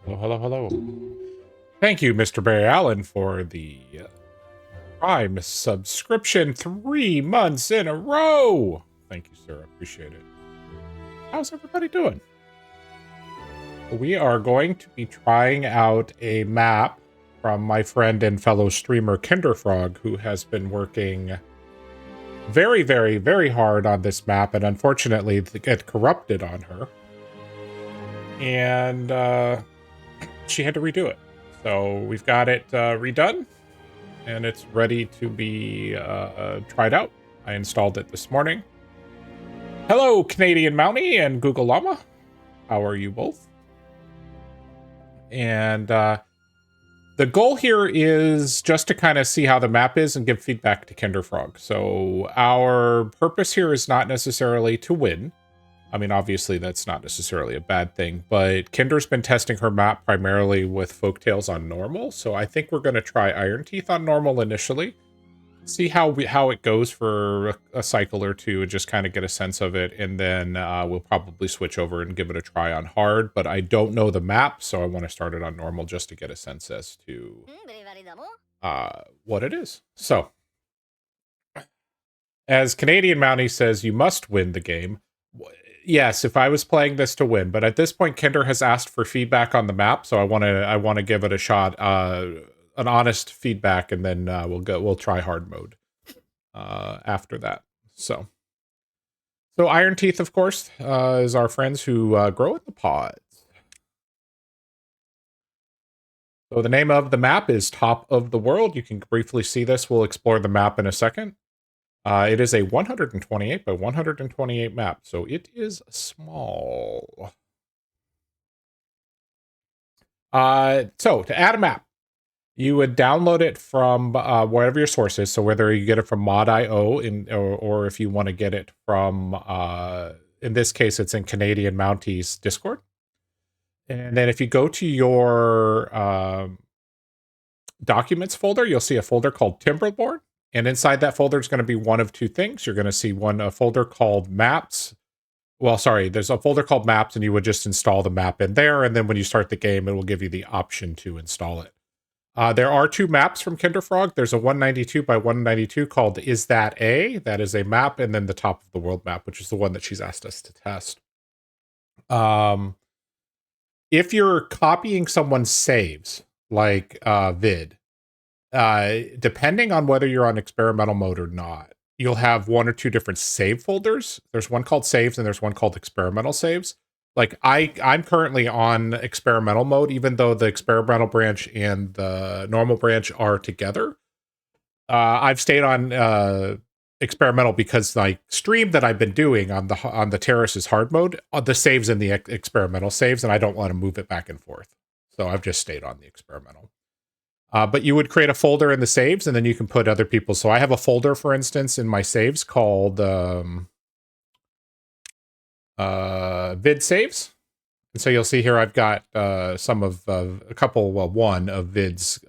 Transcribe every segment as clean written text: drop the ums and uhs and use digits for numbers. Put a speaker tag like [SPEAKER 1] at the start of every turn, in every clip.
[SPEAKER 1] Hello, hello, hello. Thank you, Mr. Barry Allen, for the Prime subscription 3 months in a row. Thank you, sir. Appreciate it. How's everybody doing? We are going to be trying out a map from my friend and fellow streamer Kinderfrog, who has been working very, very, very hard on this map, and unfortunately it corrupted on her. And she had to redo it. So we've got it redone, and it's ready to be tried out. I installed it this morning. Hello, Canadian Mountie and Google Llama. How are you both? And the goal here is just to kind of see how the map is and give feedback to Kinderfrog. So our purpose here is not necessarily to win. I mean, obviously, that's not necessarily a bad thing, but Kinder's been testing her map primarily with Folktales on normal, so I think we're going to try Ironteeth on normal initially, see how it goes for a cycle or two, and just kind of get a sense of it, and then we'll probably switch over and give it a try on hard, but I don't know the map, so I want to start it on normal just to get a sense as to what it is. So, as Canadian Mountie says, you must win the game. Yes, if I was playing this to win, but at this point, Kinder has asked for feedback on the map, so I want to give it a shot, an honest feedback, and then we'll try hard mode after that. So Ironteeth, of course, is our friends who grow in the pods. So the name of the map is Top of the World. You can briefly see this. We'll explore the map in a second. It is a 128 by 128 map, so it is small. So to add a map, you would download it from wherever your source is. So whether you get it from mod.io or if you want to get it from, in this case, it's in Canadian Mountie's Discord. And then if you go to your documents folder, you'll see a folder called Timberborn. And inside that folder is going to be one of two things. You're going to see a folder called Maps. Well, sorry, there's a folder called Maps, and you would just install the map in there. And then when you start the game, it will give you the option to install it. There are two maps from Kinderfrog. There's a 192 by 192 called Is That A? That is a map, and then the Top of the World map, which is the one that she's asked us to test. If you're copying someone's saves, like vid, depending on whether you're on experimental mode or not, you'll have one or two different save folders. There's one called saves and there's one called experimental saves. Like I'm currently on experimental mode, even though the experimental branch and the normal branch are together. I've stayed on experimental because like stream that I've been doing on the terraces hard mode, the saves in the experimental saves, and I don't want to move it back and forth. So I've just stayed on the experimental. But you would create a folder in the saves, and then you can put other people's. So I have a folder, for instance, in my saves called vid saves. And so you'll see here I've got one of Vid's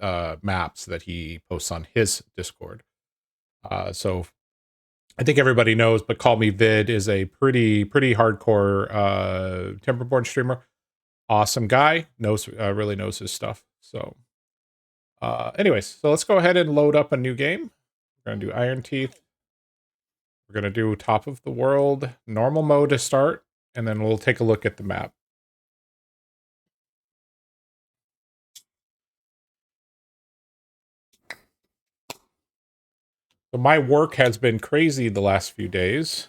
[SPEAKER 1] maps that he posts on his Discord. So I think everybody knows, but Call Me Vid is a pretty hardcore Timberborn streamer. Awesome guy, really knows his stuff. So anyways, so let's go ahead and load up a new game. We're going to do Ironteeth. We're going to do Top of the World, normal mode to start, and then we'll take a look at the map. So my work has been crazy the last few days.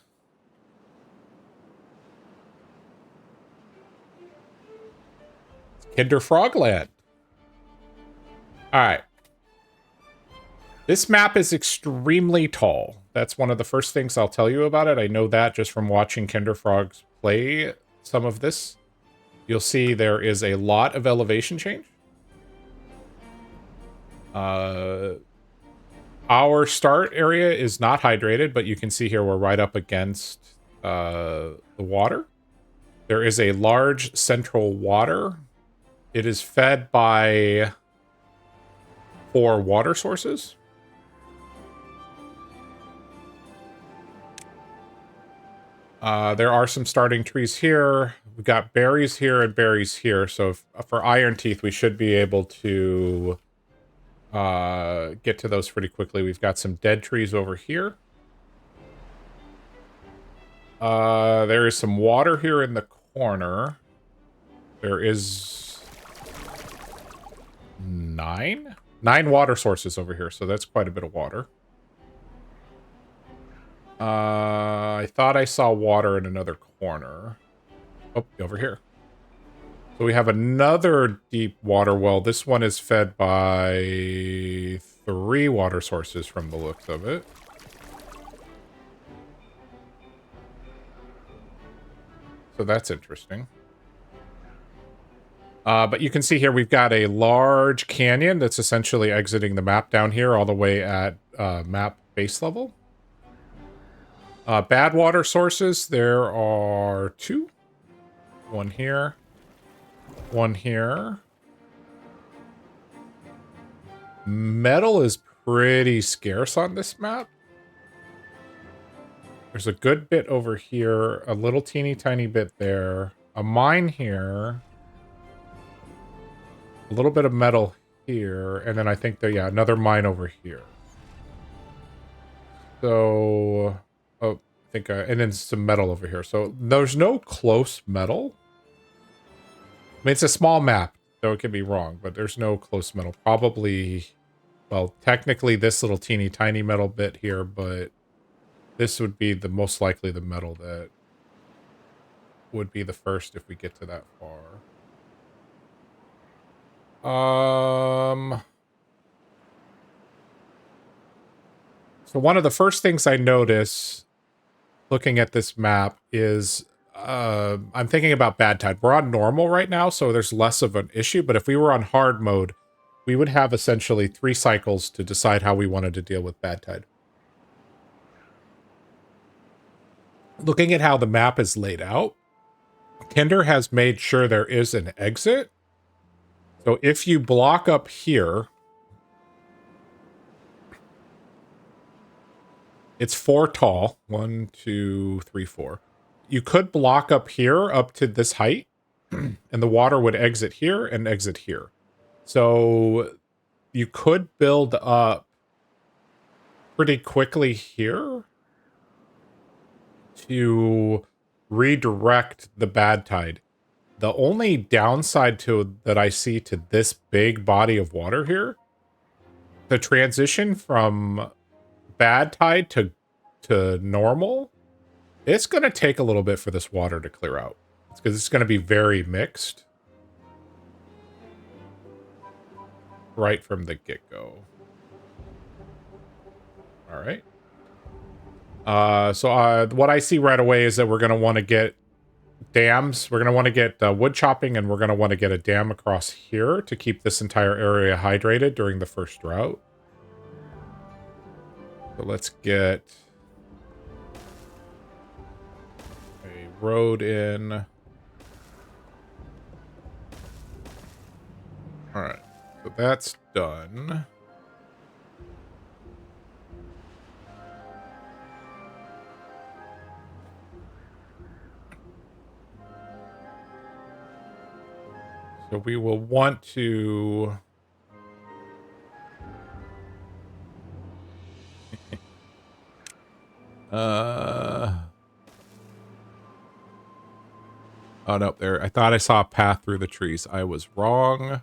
[SPEAKER 1] Kinder Frogland. All right. This map is extremely tall. That's one of the first things I'll tell you about it. I know that just from watching Kinderfrogs play some of this. You'll see there is a lot of elevation change. Our start area is not hydrated, but you can see here we're right up against the water. There is a large central water. It is fed by 4 water sources. There are some starting trees here. we've got berries here and berries here. So for Ironteeth, we should be able to get to those pretty quickly. We've got some dead trees over here. There is some water here in the corner. There is nine water sources over here, so that's quite a bit of water. I thought I saw water in another corner. Oh, over here. So we have another deep water well. This one is fed by 3 water sources from the looks of it. So that's interesting. But you can see here we've got a large canyon that's essentially exiting the map down here all the way at map base level. Bad water sources, there are 2. One here. One here. Metal is pretty scarce on this map. There's a good bit over here. A little teeny tiny bit there. A mine here. A little bit of metal here. And then I think that, yeah, another mine over here. So... oh, I think... and then some metal over here. So there's no close metal. I mean, it's a small map, so it could be wrong, but there's no close metal. Probably... well, technically this little teeny tiny metal bit here, but this would be the most likely the metal that would be the first if we get to that far. So one of the first things I notice looking at this map is I'm thinking about bad tide. We're on normal right now, so there's less of an issue, but if we were on hard mode, we would have essentially 3 cycles to decide how we wanted to deal with bad tide. Looking at how the map is laid out, Tinder has made sure there is an exit. So if you block up here, it's 4 tall. 1, 2, 3, 4. You could block up here up to this height, and the water would exit here and exit here. So you could build up pretty quickly here to redirect the bad tide. The only downside to that I see to this big body of water here, the transition from bad tide to normal, it's going to take a little bit for this water to clear out. It's because it's going to be very mixed right from the get-go. All right. So what I see right away is that we're going to want to get dams. We're going to want to get wood chopping, and we're going to want to get a dam across here to keep this entire area hydrated during the first drought. So let's get a road in. All right, so that's done. So we will want to... oh, no, there. I thought I saw a path through the trees. I was wrong.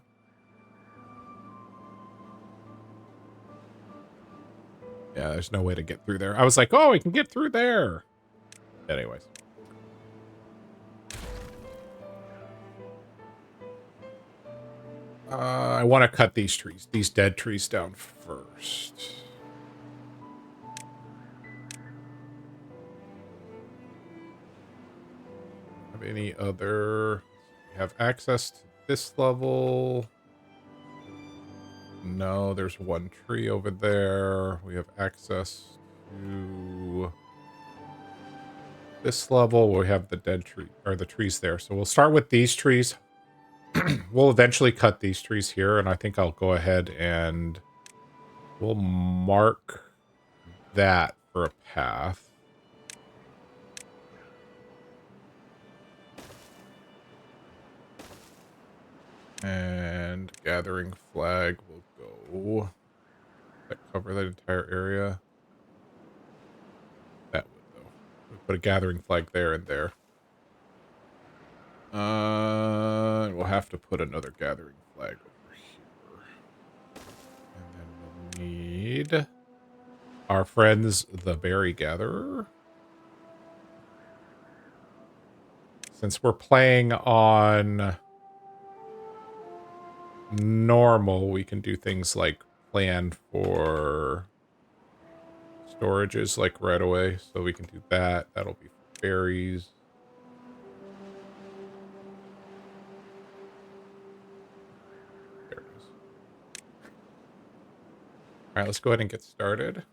[SPEAKER 1] Yeah, there's no way to get through there. I was like, oh, we can get through there. Anyways. I want to cut these trees, these dead trees down first. Have any other... We have access to this level. No, there's one tree over there. We have access to this level. We have the dead tree, or the trees there. So we'll start with these trees. We'll eventually cut these trees here, and I think I'll go ahead and we'll mark that for a path. And gathering flag will go. That cover that entire area. That would though. We put a gathering flag there and there. We'll have to put another gathering flag over here. And then we'll need our friends, the berry gatherer. Since we're playing on normal, we can do things like plan for storages like right away. So we can do that. That'll be for berries. There it is. All right, let's go ahead and get started.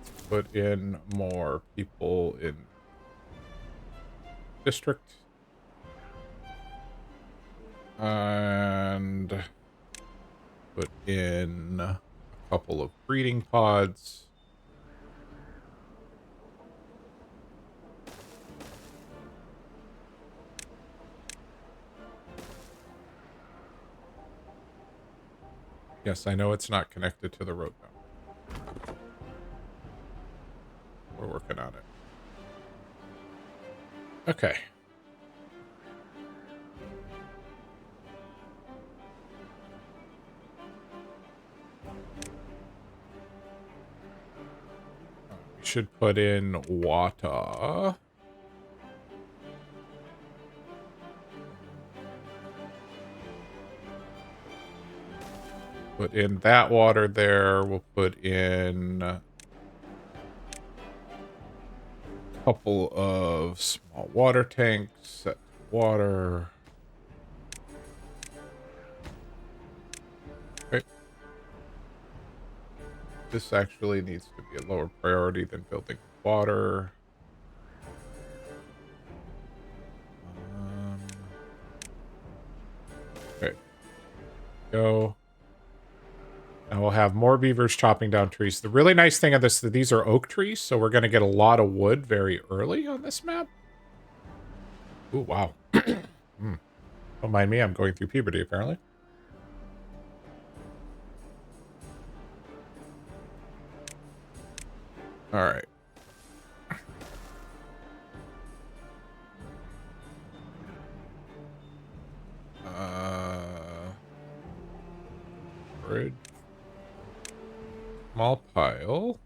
[SPEAKER 1] Let's put in more people in district. And put in a couple of breeding pods. Yes, I know it's not connected to the road now. We're working on it. Okay. We should put in water. Put in that water there. We'll put in a couple of small water tanks. Set to water. Okay. This actually needs to be a lower priority than building water. Okay. Go. And we'll have more beavers chopping down trees. The really nice thing of this, that these are oak trees, so we're going to get a lot of wood very early on this map. Ooh, wow. Don't mind me, I'm going through puberty, apparently. All right. Bridge. Small pile.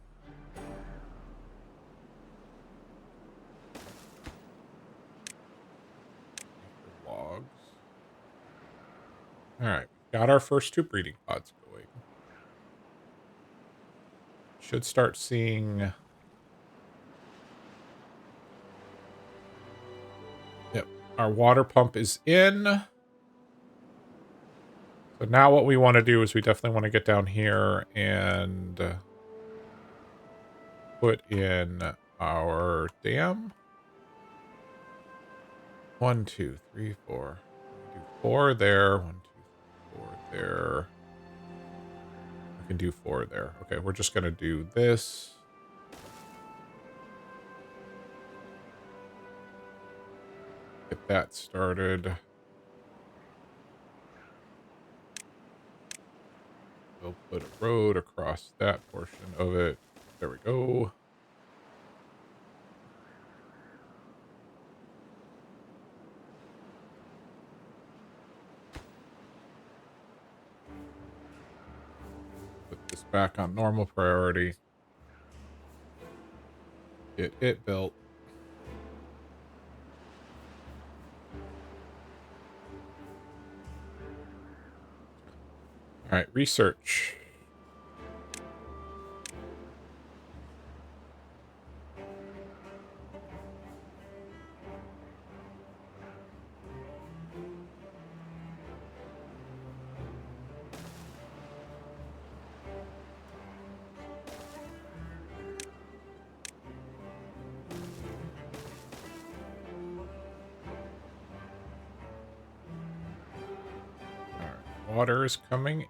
[SPEAKER 1] Logs. All right. Got our first 2 breeding pods going. Should start seeing... Yep. Our water pump is in. So now what we want to do is we definitely want to get down here and put in our dam. 1, 2, 3, 4. Do 4 there. 1, 2, 3, 4 there. I can do 4 there. Okay, we're just gonna do this. Get that started. We'll put a road across that portion of it. There we go. Put this back on normal priority. Get it built. All right, research. water is coming in.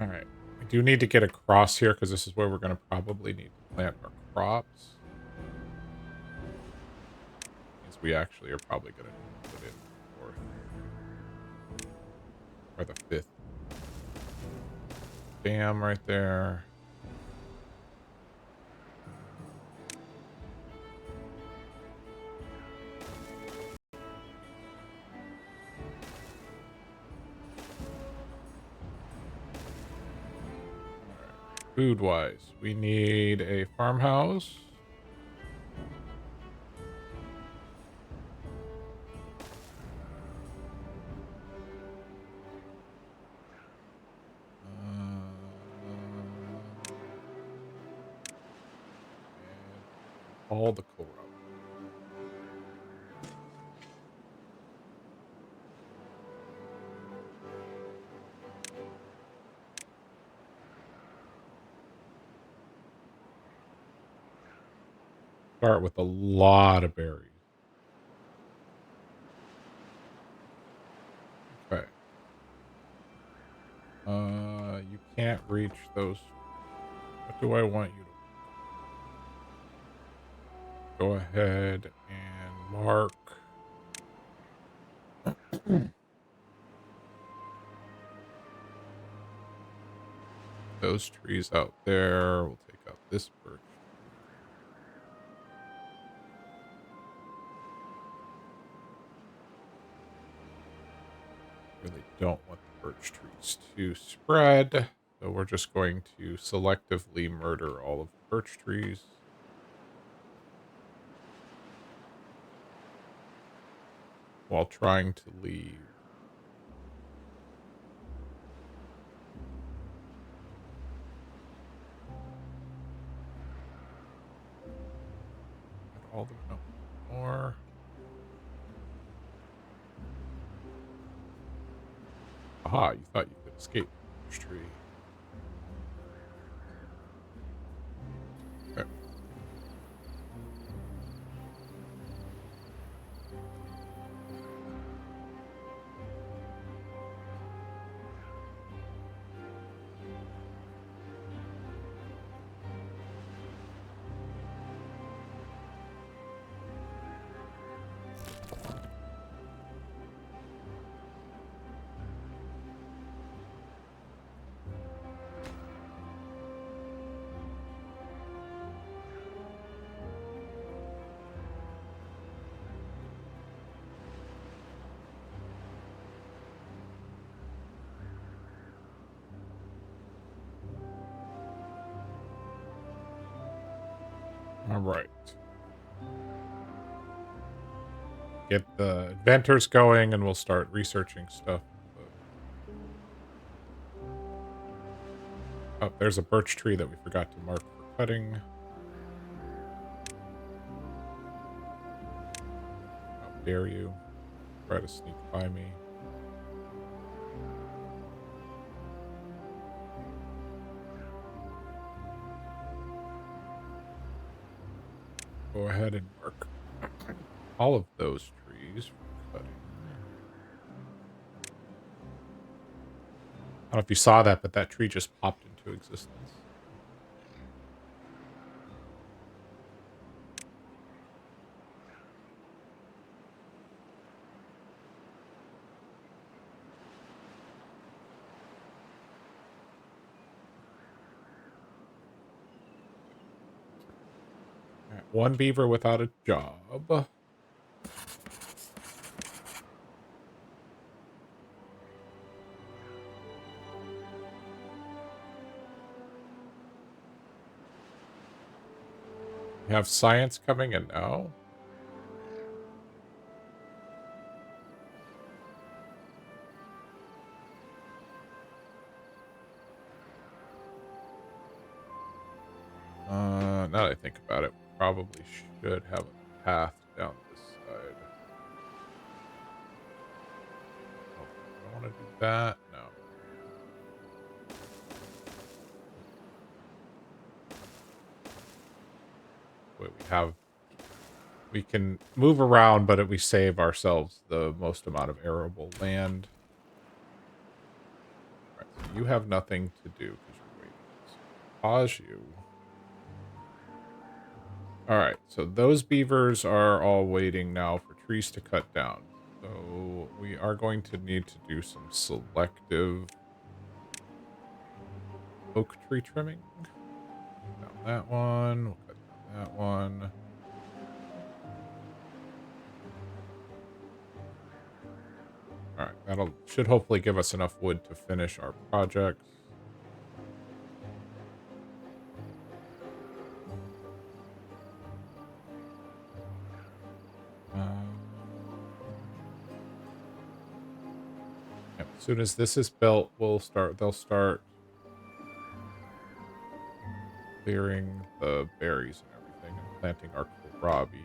[SPEAKER 1] All right. I do need to get across here because this is where we're going to probably need to plant our crops. Means we actually are probably going to put in the fourth or the fifth dam right there. Food-wise, we need a farmhouse. And all the coal. Start with a lot of berries. Okay. You can't reach those. What do I want you to go ahead and mark? Those trees out there. We'll take out this birch. Really don't want the birch trees to spread. So we're just going to selectively murder all of the birch trees. While trying to leave all the no more. Aha, you thought you could escape the birch tree. Okay. All right. Get the inventors going and we'll start researching stuff. Oh, there's a birch tree that we forgot to mark for cutting. How dare you try to sneak by me. Go ahead and mark all of those trees for cutting. I don't know if you saw that, but that tree just popped into existence. Right, one beaver without a job. We have science coming in now. Now that I think about it, we probably should have a path down this side. want to do that. No. Wait, we can move around, but we save ourselves the most amount of arable land. All right, so you have nothing to do because you're waiting. So pause you. All right, so those beavers are all waiting now for trees to cut down. So we are going to need to do some selective oak tree trimming. Down that one. We'll cut down that one. All right, that'll should hopefully give us enough wood to finish our projects. Yep, as soon as this is built, they'll start clearing the berries and everything and planting our kohlrabies.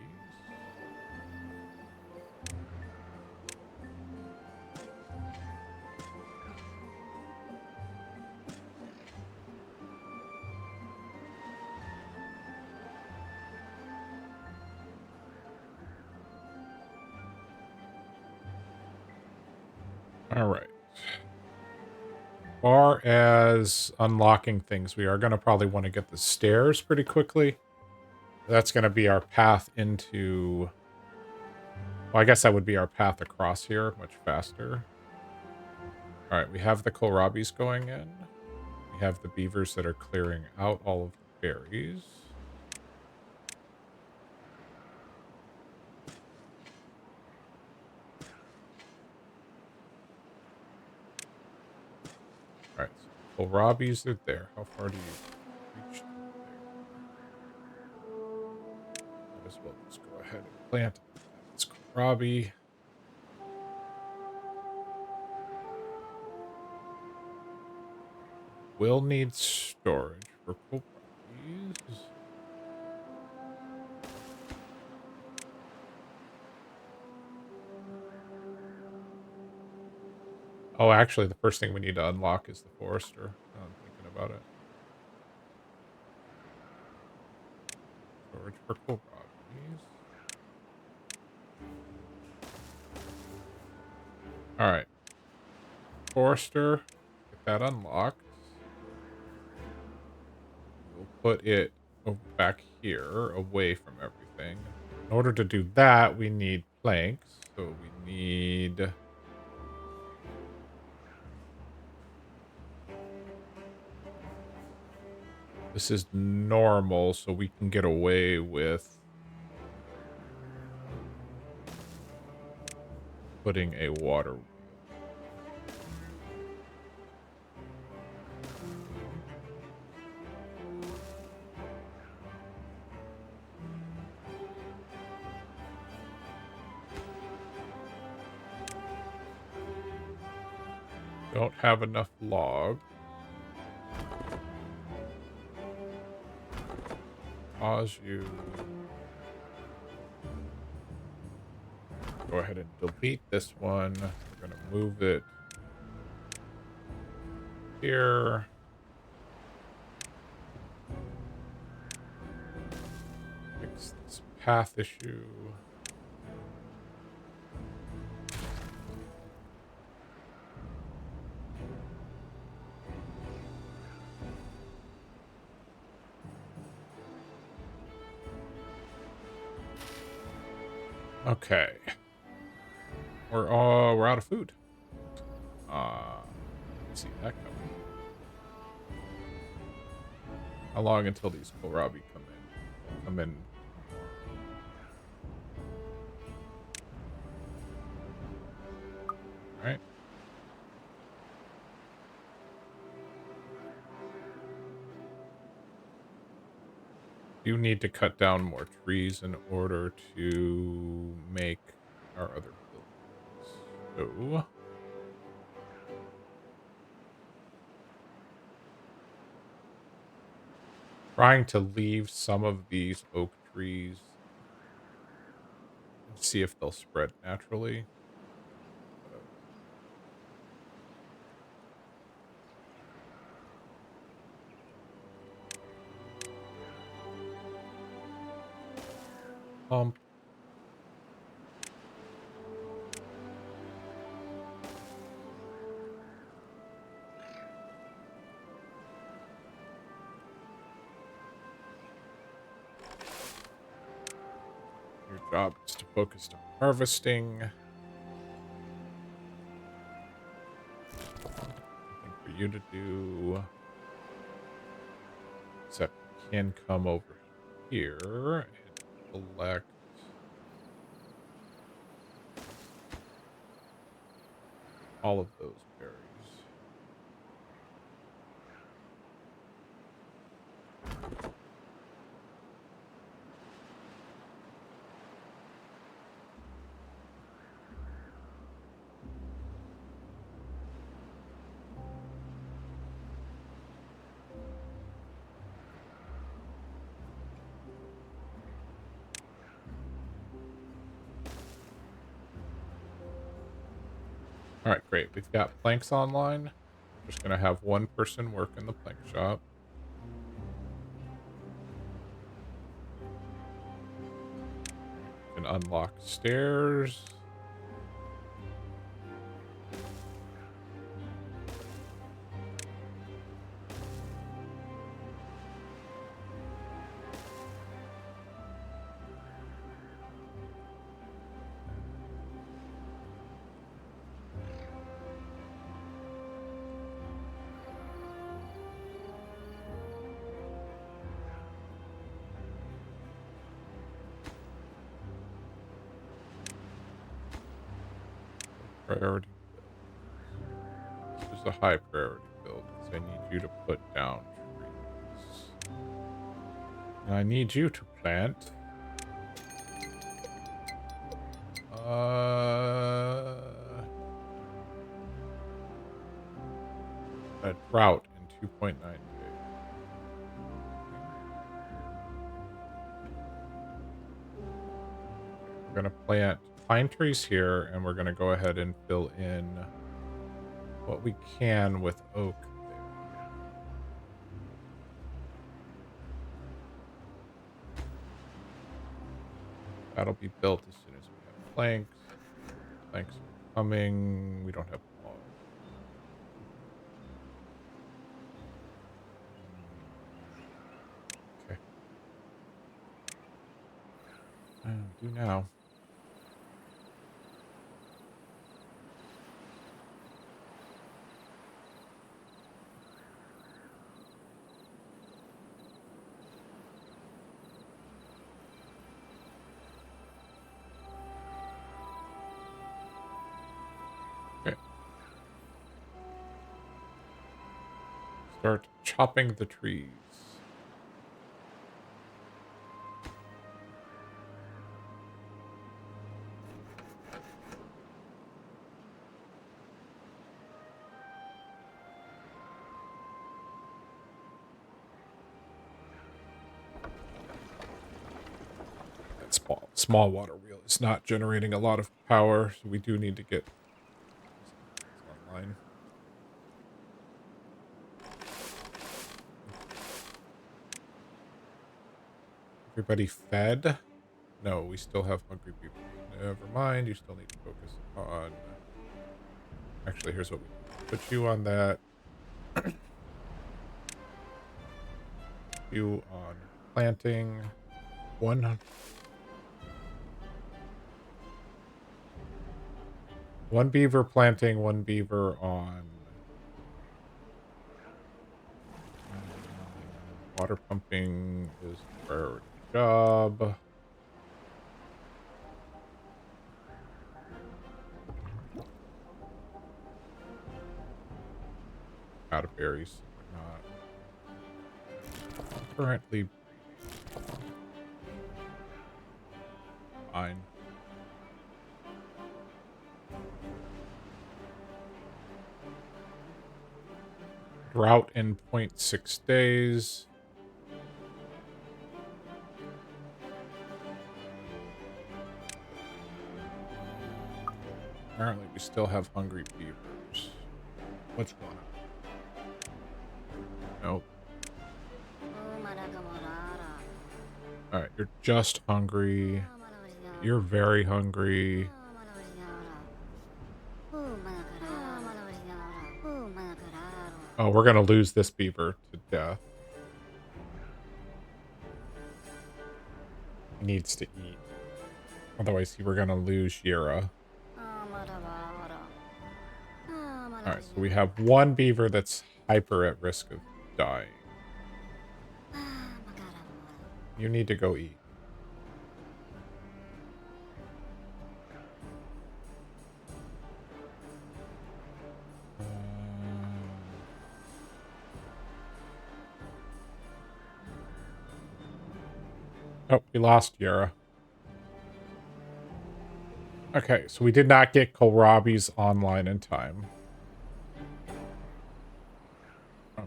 [SPEAKER 1] All right. Far as unlocking things, we are going to probably want to get the stairs pretty quickly. That's going to be our path into... Well, I guess that would be our path across here much faster. All right, we have the kohlrabies going in. We have the beavers that are clearing out all of the berries. All right, so kohlrabies are there. How far do you reach to there? Might as well just go ahead and plant this kohlrabi. Will need storage for kohlrabies. Oh, actually, the first thing we need to unlock is the forester. Now I'm thinking about it. Storage for kohlrabies. All right. Forester. Get that unlocked. We'll put it back here, away from everything. In order to do that, we need planks. So we need... This is normal, so we can get away with putting a water wheel. Don't have enough log. Pause you. Go ahead and delete this one. We're going to move it here. Fix this path issue. Okay. We're out of food. See that coming. How long until these kohlrabi come in? They'll come in tomorrow. All right. You need to cut down more trees in order to make our other buildings. So trying to leave some of these oak trees and see if they'll spread naturally. Pump. Your job is to focus on harvesting. Nothing for you to do. Except you can come over here and collect all of those berries. All right, great. We've got planks online. We're just going to have one person work in the plank shop. We can unlock stairs. Priority build. This is a high priority build because I need you to put down trees. And I need you to plant a drought in 2.9 days. We're going to plant pine trees here, and we're going to go ahead and fill in what we can with oak there. That'll be built as soon as we have planks. Planks are coming. We don't have logs. Okay. Do now. Start chopping the trees. That small water wheel is not generating a lot of power, so we do need to get online. Everybody fed? No, we still have hungry people. Never mind, you still need to focus on... Actually, here's what we do. Put you on that. You on planting. One beaver planting, one beaver on... Water pumping is a priority job. Out of berries. Not currently fine. Drought in 0.6 days. Apparently we still have hungry beavers. What's going on? Nope. Alright, you're just hungry. You're very hungry. Oh, we're gonna lose this beaver to death. He needs to eat. Otherwise, we're gonna lose Yira. Alright, so we have one beaver that's hyper at risk of dying. You need to go eat. Oh, we lost Yara. Okay, so we did not get Kohlrabi's online in time.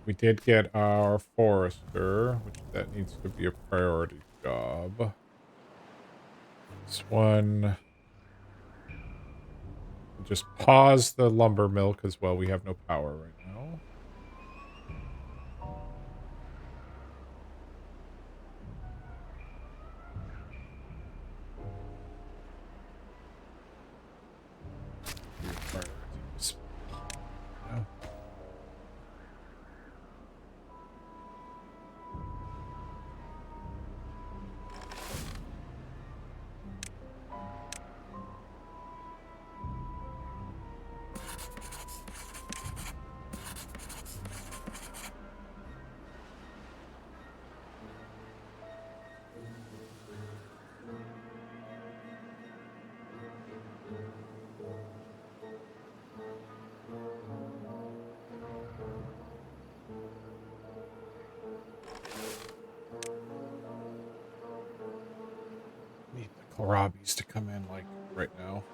[SPEAKER 1] We did get our forester, which that needs to be a priority job. This one... Just pause the lumber mill because, well, we have no power right now. Priorities. Yeah. Need the Kohlrabi's to come in, like, right now.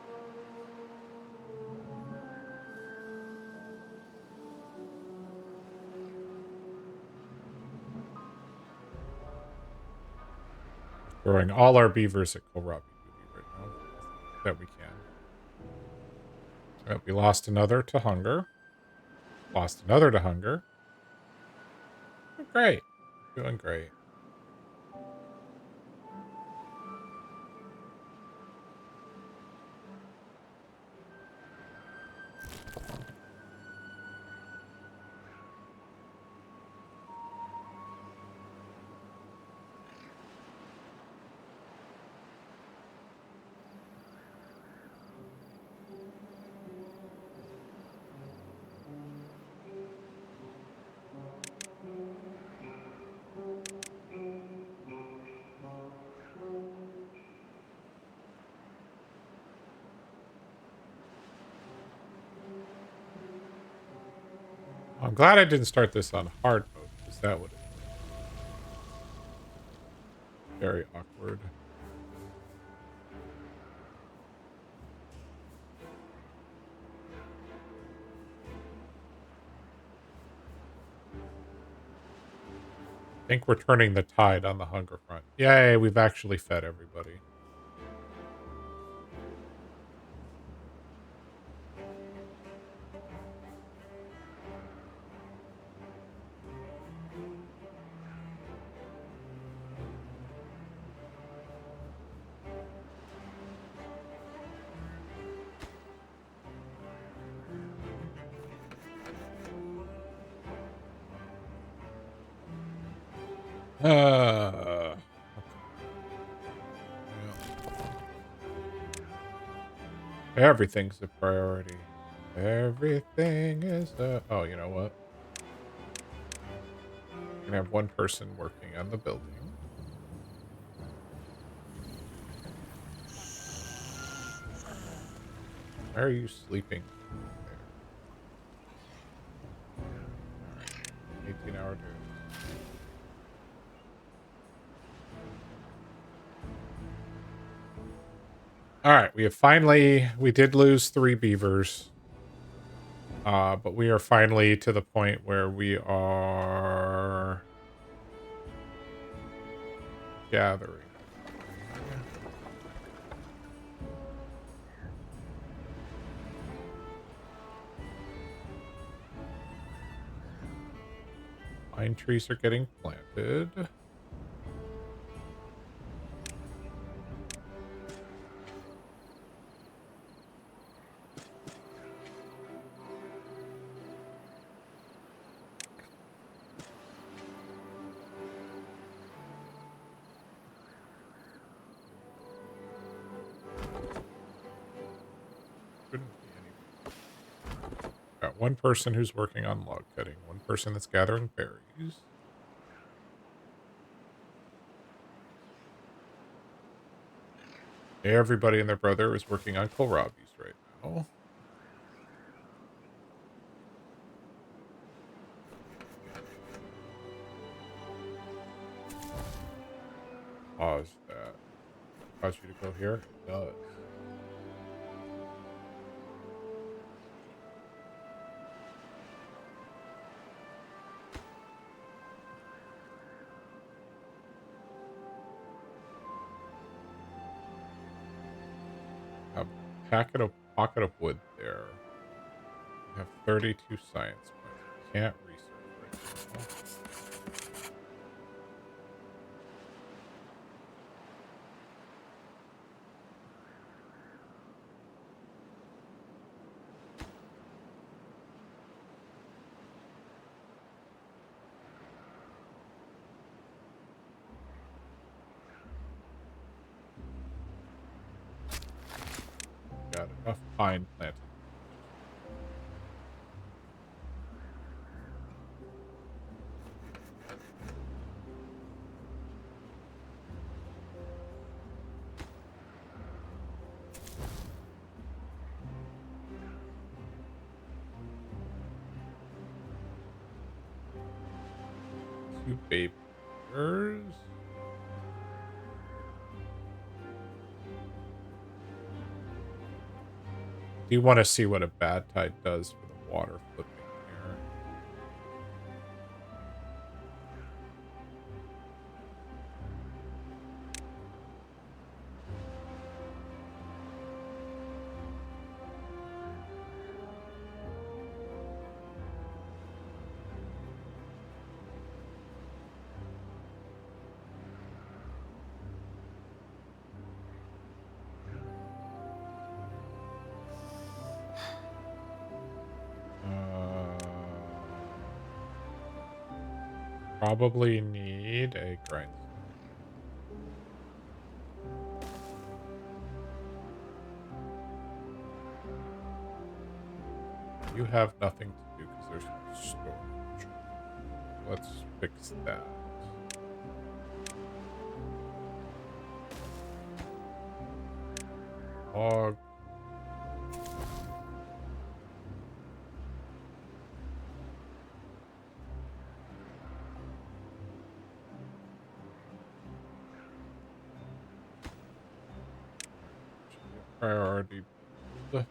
[SPEAKER 1] Throwing all our beavers at Kohlrabi duty right now. That we can. We lost another to hunger. Lost another to hunger. Great. Doing great. I'm glad I didn't start this on hard mode, because that would have been very awkward. I think we're turning the tide on the hunger front. Yay, we've actually fed everybody. Okay. Everything's a priority. Everything is a... Oh, you know what? We're gonna have one person working on the building. Why are you sleeping there? 18-hour day. All right, we did lose 3 beavers. But we are finally to the point where we are gathering. Pine trees are getting planted. got one person who's working on log cutting, one person that's gathering berries. Everybody and their brother is working on kohlrabies right now. Pause that. Cause you to go here? It does. A pocket of wood there. We have 32 science points. We can't research right now. Got enough pine planted. 2 baby bears. Do you want to see what a bad tide does for the water flipping here? Probably need a grindstone. You have nothing to do because there's no storage. Let's fix that. Log. Priority build.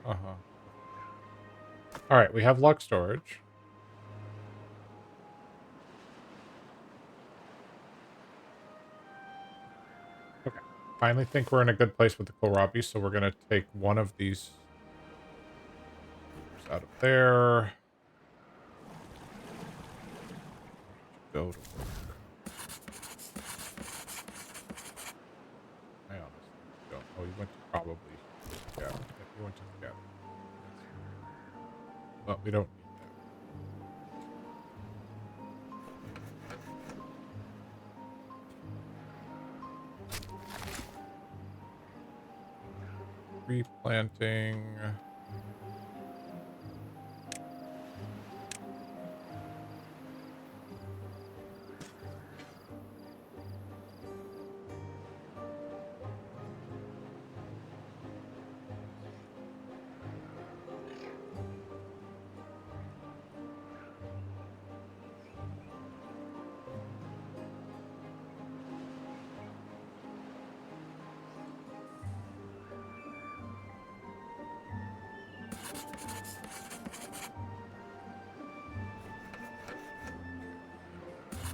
[SPEAKER 1] Uh-huh. All right, we have log storage. Okay. Finally think we're in a good place with the kohlrabi, so we're going to take one of these out of there. Go to work. I honestly don't. Oh, you went to probably. Yeah, you went to the gathering. But we don't need that. Replanting.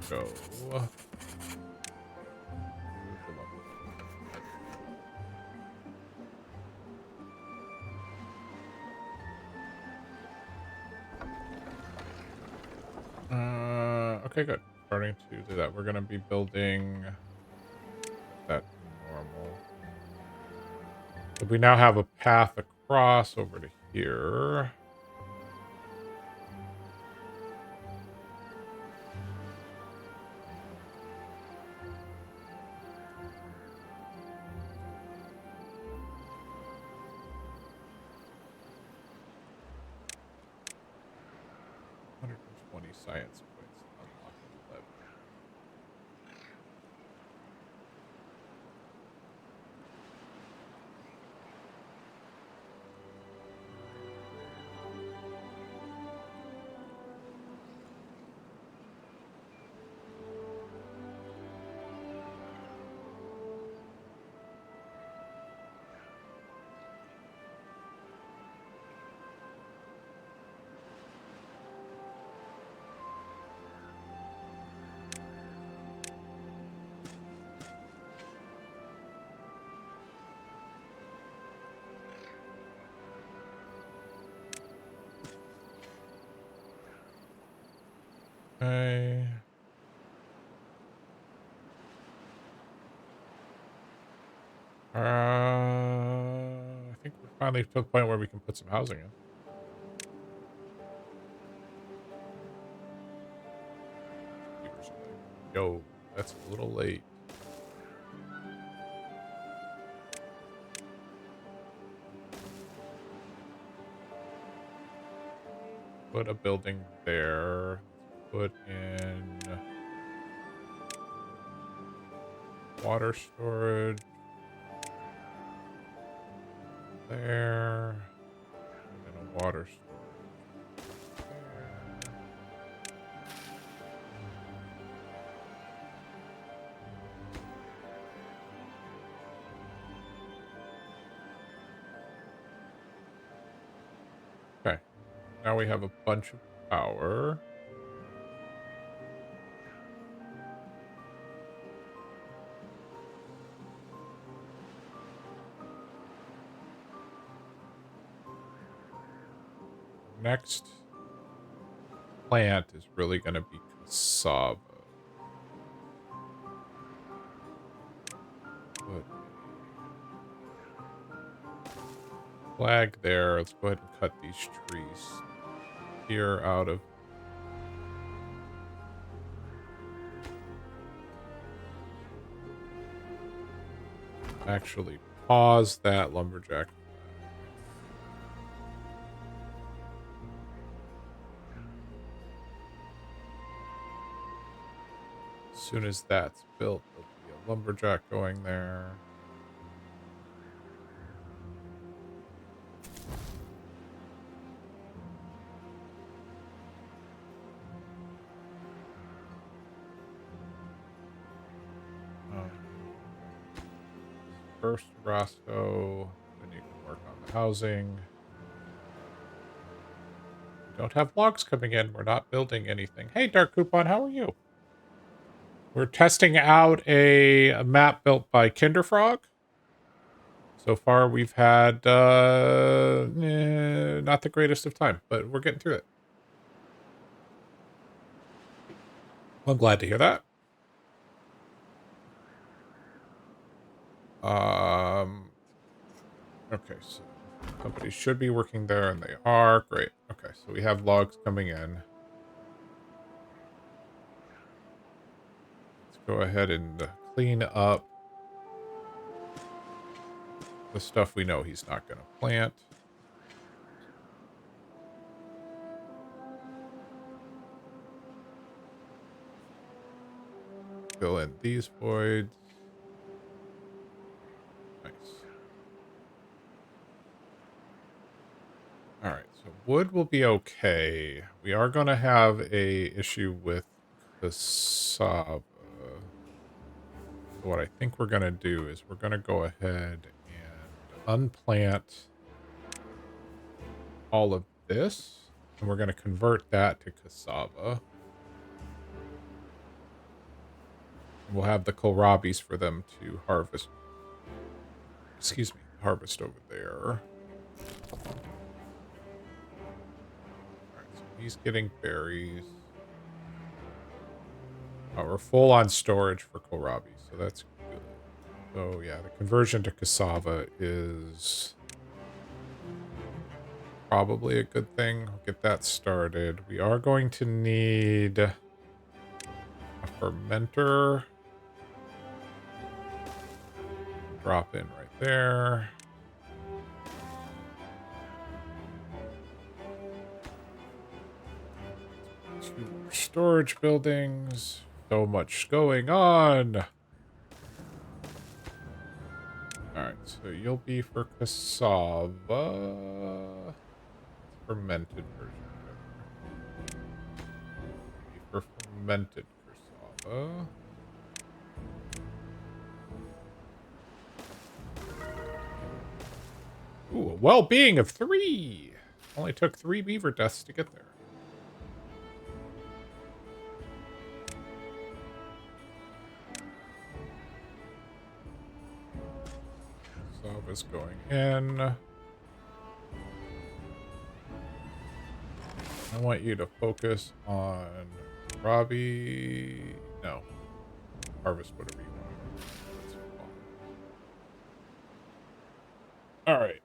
[SPEAKER 1] Go. Okay, good. Starting to do that. We're gonna be building that to normal. So we now have a path across over to here. $120 science points. Unlocking levy. Okay. I think we're finally to the point where we can put some housing in. Yo, that's a little late. Put a building there. Let's put in water storage there. And then a water storage there. Okay. Now we have a bunch of power. Next plant is really going to be cassava. Put a flag there. Let's go ahead and cut these trees here out of. Actually, pause that lumberjack. As soon as that's built, there'll be a lumberjack going there. First Roscoe, then you can work on the housing. We don't have logs coming in. We're not building anything. Hey, Dark Coupon, how are you? We're testing out a map built by Kinderfrog. So far, we've had not the greatest of time, but we're getting through it. Well, I'm glad to hear that. Okay, so somebody should be working there, and they are. Great. Okay, so we have logs coming in. Let's go ahead and clean up the stuff we know he's not going to plant. Fill in these voids. Nice. All right, so wood will be okay. We are going to have a issue with cassava. So what I think we're going to do is we're going to go ahead and unplant all of this, and we're going to convert that to cassava. We'll have the kohlrabis for them to harvest. Excuse me, harvest over there. All right, so he's getting berries. We're full on storage for kohlrabi, so that's good. So yeah, the conversion to cassava is probably a good thing. I'll get that started. We are going to need a fermenter. Drop in right there. Two more storage buildings. So much going on. Alright, so you'll be for cassava. Fermented version. Be for fermented cassava. Ooh, a well-being of 3. Only took 3 beaver deaths to get there. Cassava's going in. I want you to focus on Robbie. No. Harvest whatever you want. That's fine. Alright.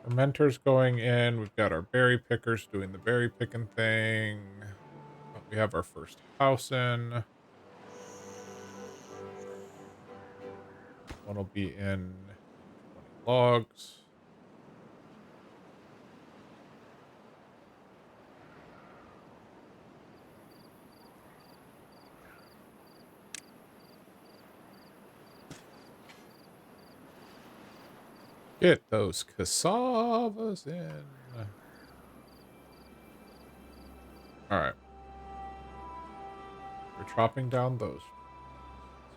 [SPEAKER 1] Fermenter's going in. We've got our berry pickers doing the berry picking thing. We have our first house in. One will be in 20 logs. Get those cassavas in. Alright. We're chopping down those.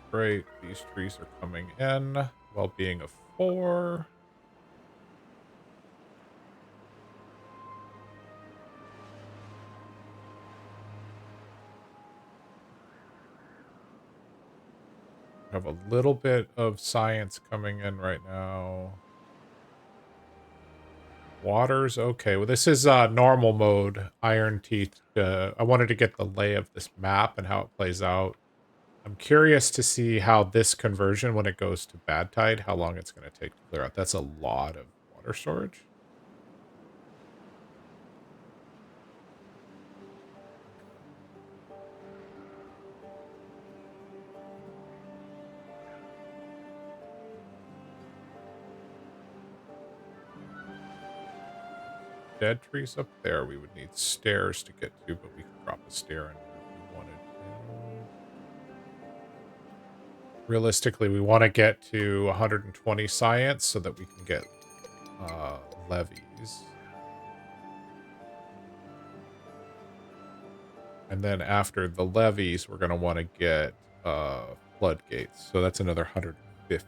[SPEAKER 1] Great. These trees are coming in. Well-being of 4. Have a little bit of science coming in right now. Water's okay. Well, this is normal mode, Ironteeth. I wanted to get the lay of this map and how it plays out. I'm curious to see how this conversion, when it goes to bad tide, how long it's going to take to clear out. That's a lot of water storage. Dead trees up there. We would need stairs to get to, but we could drop a stair in if we wanted to. Realistically, we want to get to 120 science so that we can get levies. And then after the levies, we're going to want to get floodgates. So that's another 150.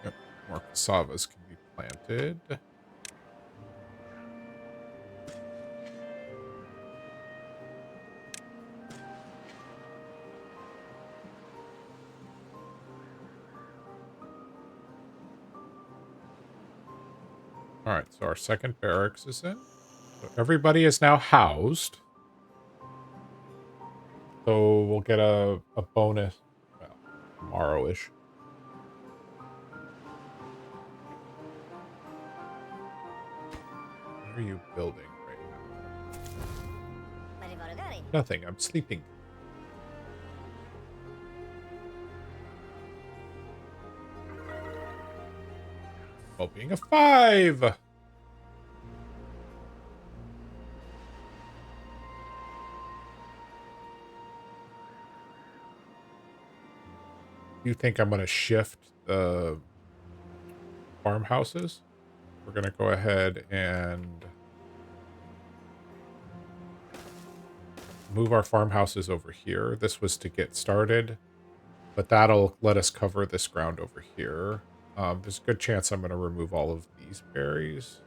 [SPEAKER 1] Yep, more cassavas can be planted. All right, so our second barracks is in. So everybody is now housed. So we'll get a bonus, well, tomorrow-ish. What are you building right now? Nothing, I'm sleeping. Well, being a 5! You think I'm going to shift the farmhouses? We're going to go ahead and move our farmhouses over here. This was to get started, but that'll let us cover this ground over here. There's a good chance I'm going to remove all of these berries.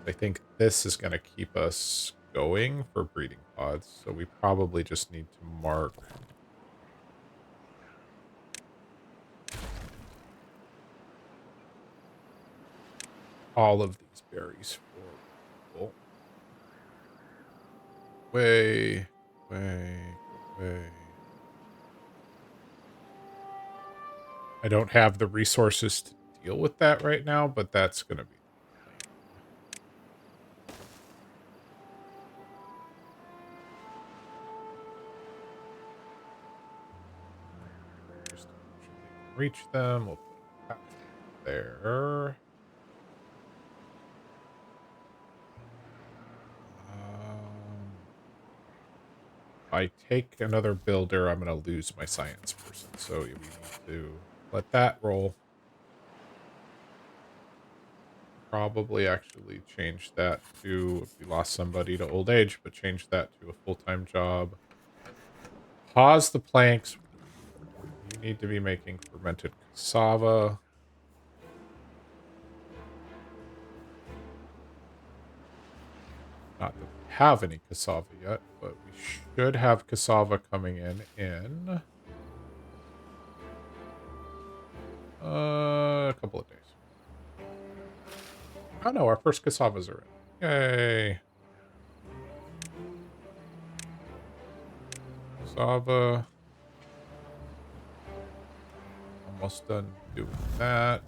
[SPEAKER 1] I think this is going to keep us going for breeding pods, so we probably just need to mark all of these berries for people. Way, way, way. I don't have the resources to deal with that right now, but that's going to be lame. Just to make sure they can reach them. We'll put a path there. If I take another builder, I'm going to lose my science person. So we need to let that roll. Probably actually change that to, if we lost somebody to old age, but change that to a full-time job. Pause the planks. You need to be making fermented cassava. Not that we have any cassava yet, but we should have cassava coming in a couple of days. Oh no, our first cassavas are in. Yay. Cassava. Almost done doing that.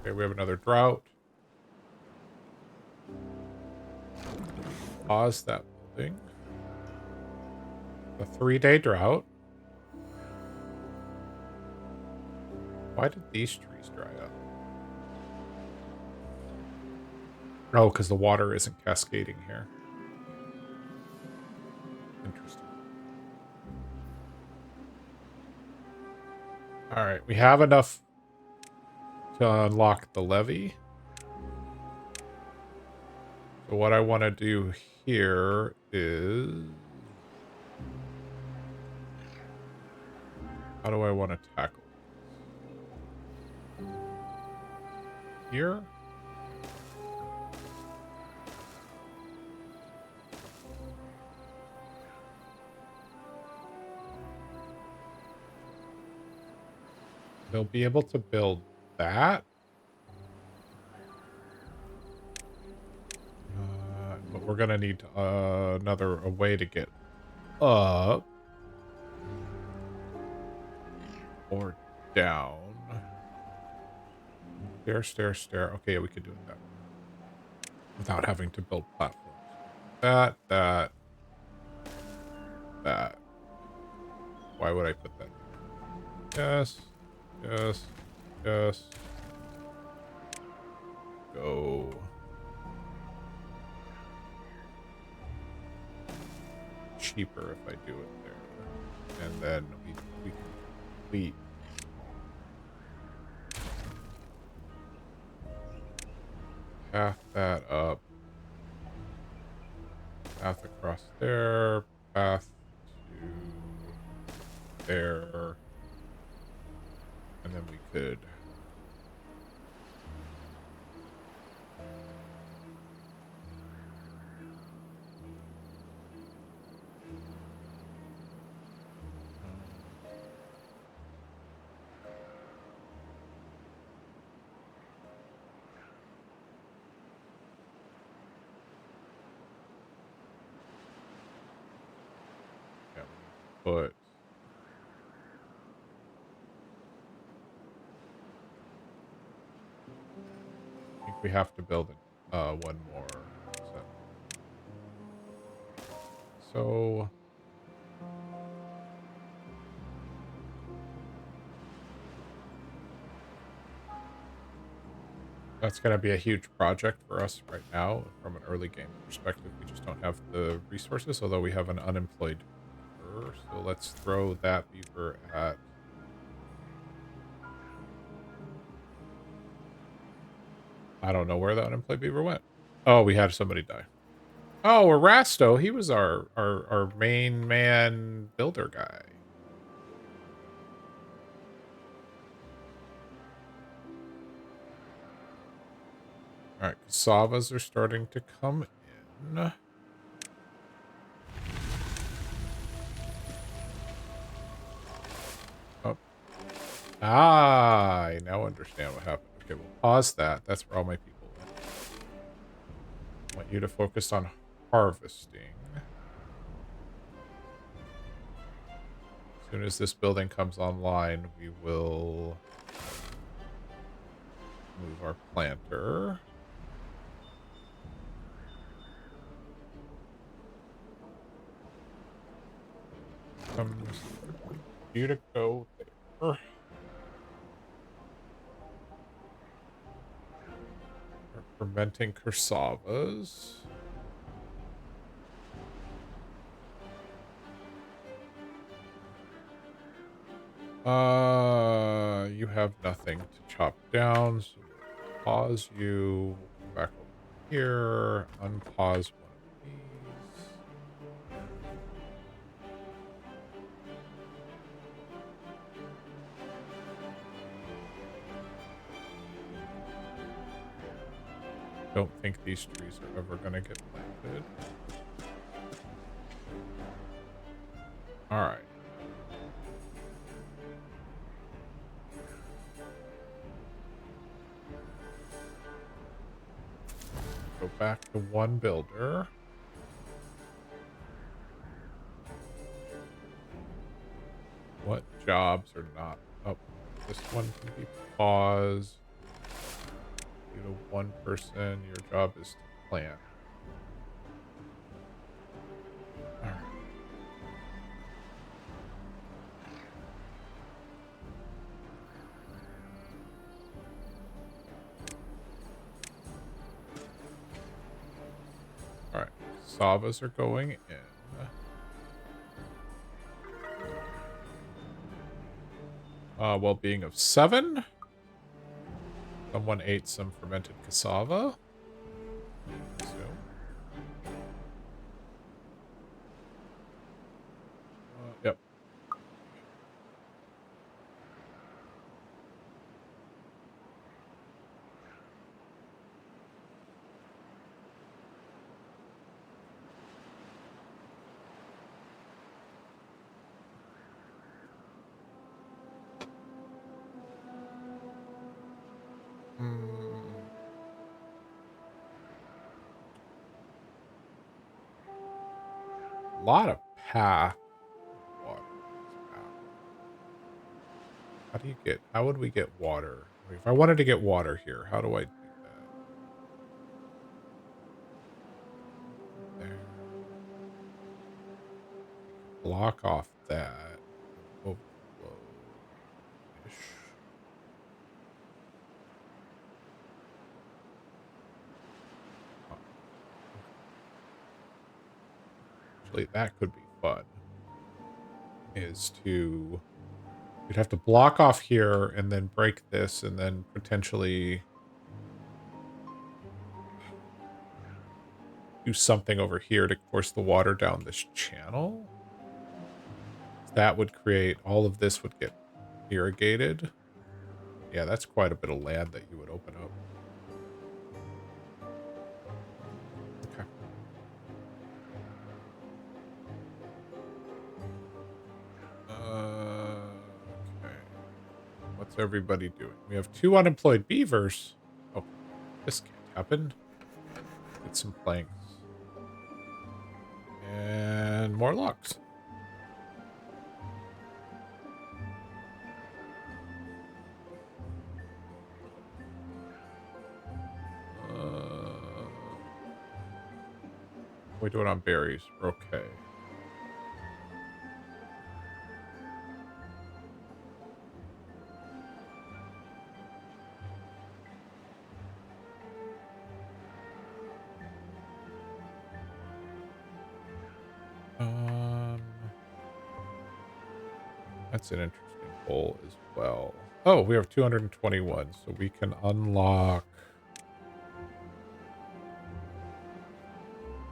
[SPEAKER 1] Okay, we have another drought. Pause that building. A 3-day drought. Why did these trees dry up? Oh, because the water isn't cascading here. Interesting. All right, we have enough to unlock the levee. So what I want to do here is... How do I want to tackle this? Here? They'll be able to build that. But we're going to need a way to get up. Or down. Stair, stair, stair. Okay, we could do it that way. Without having to build platforms. That. Why would I put that there? Yes. Yes. Yes. Go. Cheaper if I do it there. And then we complete. Path that up. Path across there. Path to there. And then we could... But I think we have to build one more set. So that's going to be a huge project for us right now from an early game perspective. We just don't have the resources, although we have an unemployed beaver. So let's throw that beaver at... I don't know where the unemployed beaver went. Oh, we had somebody die. Oh, Erasto. He was our main man builder guy. All right, cassavas are starting to come in. Oh. Ah, I now understand what happened. Okay, we'll pause that. That's where all my people want you to focus on harvesting. As soon as this building comes online, we will move our planter. You to go there. We're fermenting cassavas. You have nothing to chop down, so we'll pause you. Go back over here. Unpause one of these. Don't think these trees are ever going to get planted. All right. Go back to one builder. What jobs are not? Oh, this one can be paused. You to one person. Your job is to plant. All right. All right. Savas are going in. Well-being of 7. Someone ate some fermented cassava. Yep. A lot of path water. How would we get water? If I wanted to get water here, how do I do that? There. Block off that. Overflow. Ish. Oh, actually, that could be fun. You'd have to block off here and then break this and then potentially do something over here to force the water down this channel. That would create, all of this would get irrigated. Yeah, that's quite a bit of land that you would open up. Okay. Okay. What's everybody doing? We have 2 unemployed beavers. Oh, this can't happen. Get some planks. And more logs. We're doing on berries. We're okay. That's an interesting goal as well. Oh, we have 221, so we can unlock.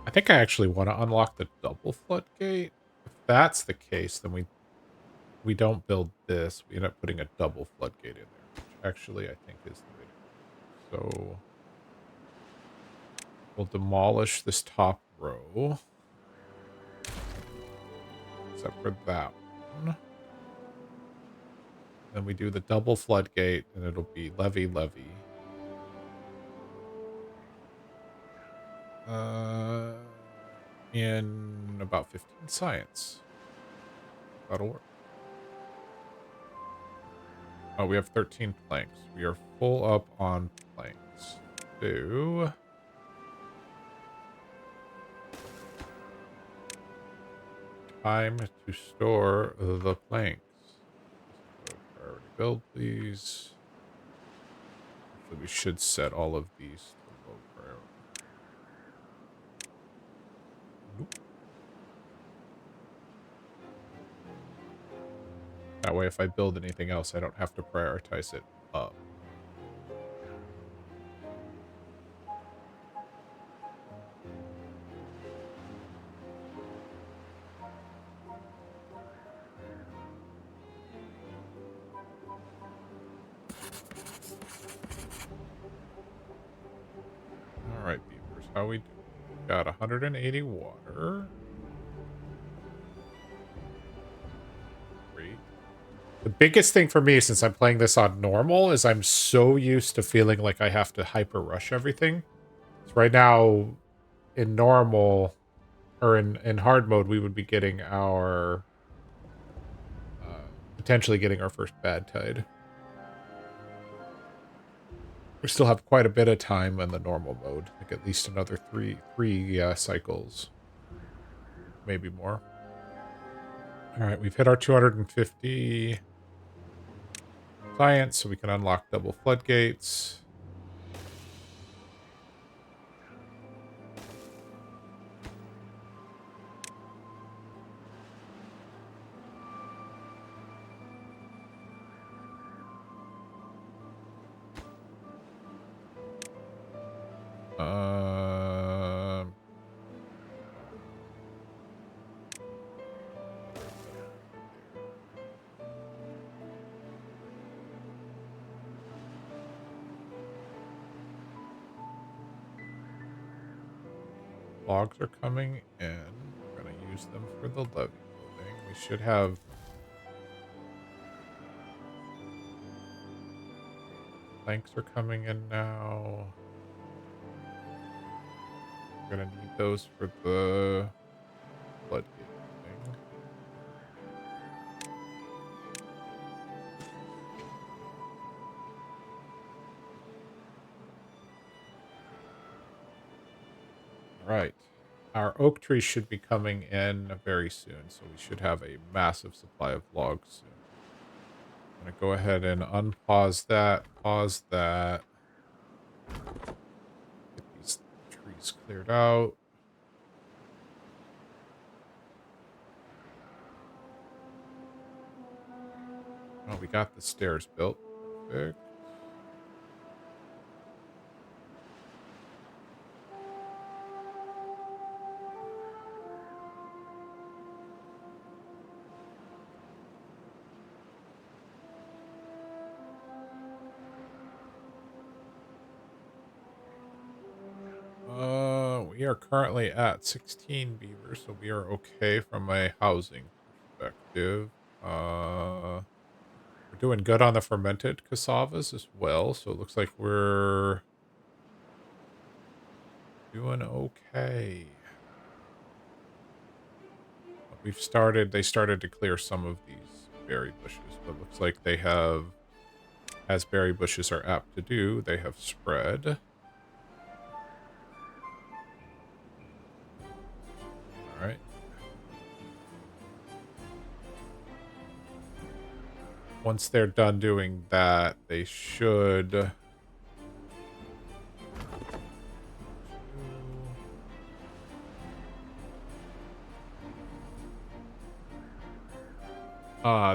[SPEAKER 1] I think I actually want to unlock the double floodgate. If that's the case, then we don't build this. We end up putting a double floodgate in there, which actually I think is the way to go. So we'll demolish this top row. Except for that one. Then we do the double floodgate, and it'll be levy, levy. Uh, in about 15 science. That'll work. Oh, we have 13 planks. We are full up on planks. Do time to store the planks. Priority build, please. Actually, we should set all of these to low priority. Nope. That way, if I build anything else, I don't have to prioritize it up. All right, beavers, how we do? Got 180 water. Great. The biggest thing for me, since I'm playing this on normal, is I'm so used to feeling like I have to hyper rush everything. So right now, in normal or in hard mode, we would be getting our potentially getting our first bad tide. We still have quite a bit of time in the normal mode, like at least another three cycles, maybe more. All right, we've hit our 250 science, so we can unlock double floodgates. Um, logs are coming in. We're going to use them for the levee building. We should have planks are coming in now. We're going to need those for the floodgate building. All right. Our oak tree should be coming in very soon, so we should have a massive supply of logs soon. I'm going to go ahead and unpause that, pause that. Get these trees cleared out. Oh, we got the stairs built. Perfect. We are currently at 16 beavers, so we are okay from a housing perspective. We're doing good on the fermented cassavas as well, so it looks like we're doing okay. They started to clear some of these berry bushes, but looks like they have, as berry bushes are apt to do, they have spread. All right. Once they're done doing that, they should...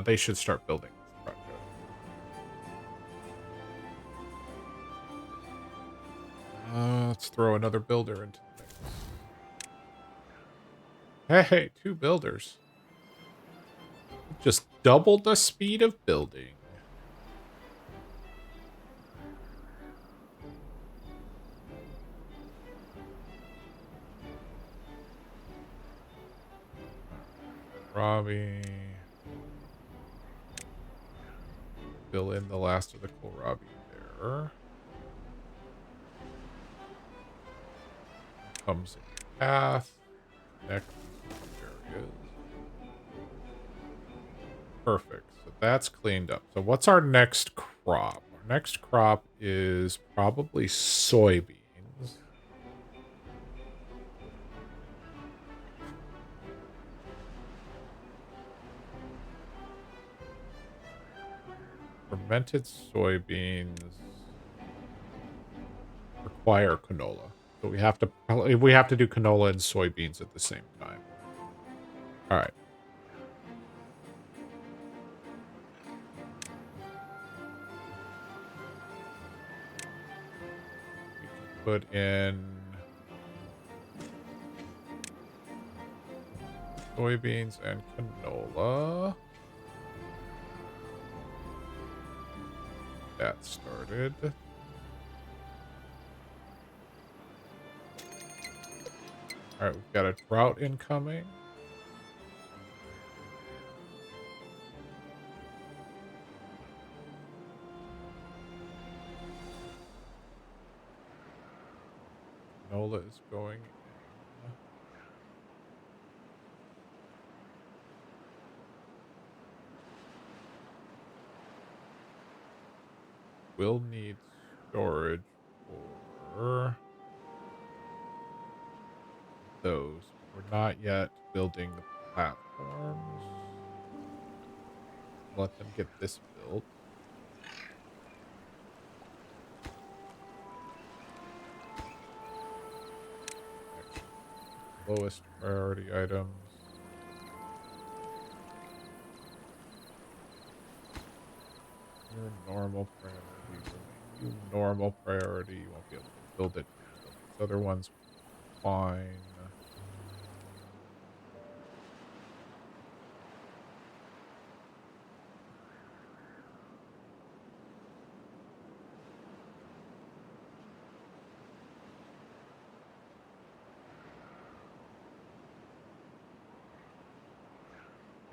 [SPEAKER 1] they should start building this project. Let's throw another builder into the mix. Hey, 2 builders. Just doubled the speed of building. Robbie. Fill in the last of the kohlrabi there. becomes a path. Next areas. Perfect. So that's cleaned up. So what's our next crop? Our next crop is probably soybeans. Fermented soybeans require canola. So we have to do canola and soybeans at the same time. All right. We can put in soybeans and canola. That started. All right, we've got a drought incoming. Canola is going in. We'll need storage for those. We're not yet building the platforms. Let them get this built. Lowest priority items. Your normal priority. We'll make you normal priority. You won't be able to build it. Build these other ones. Fine.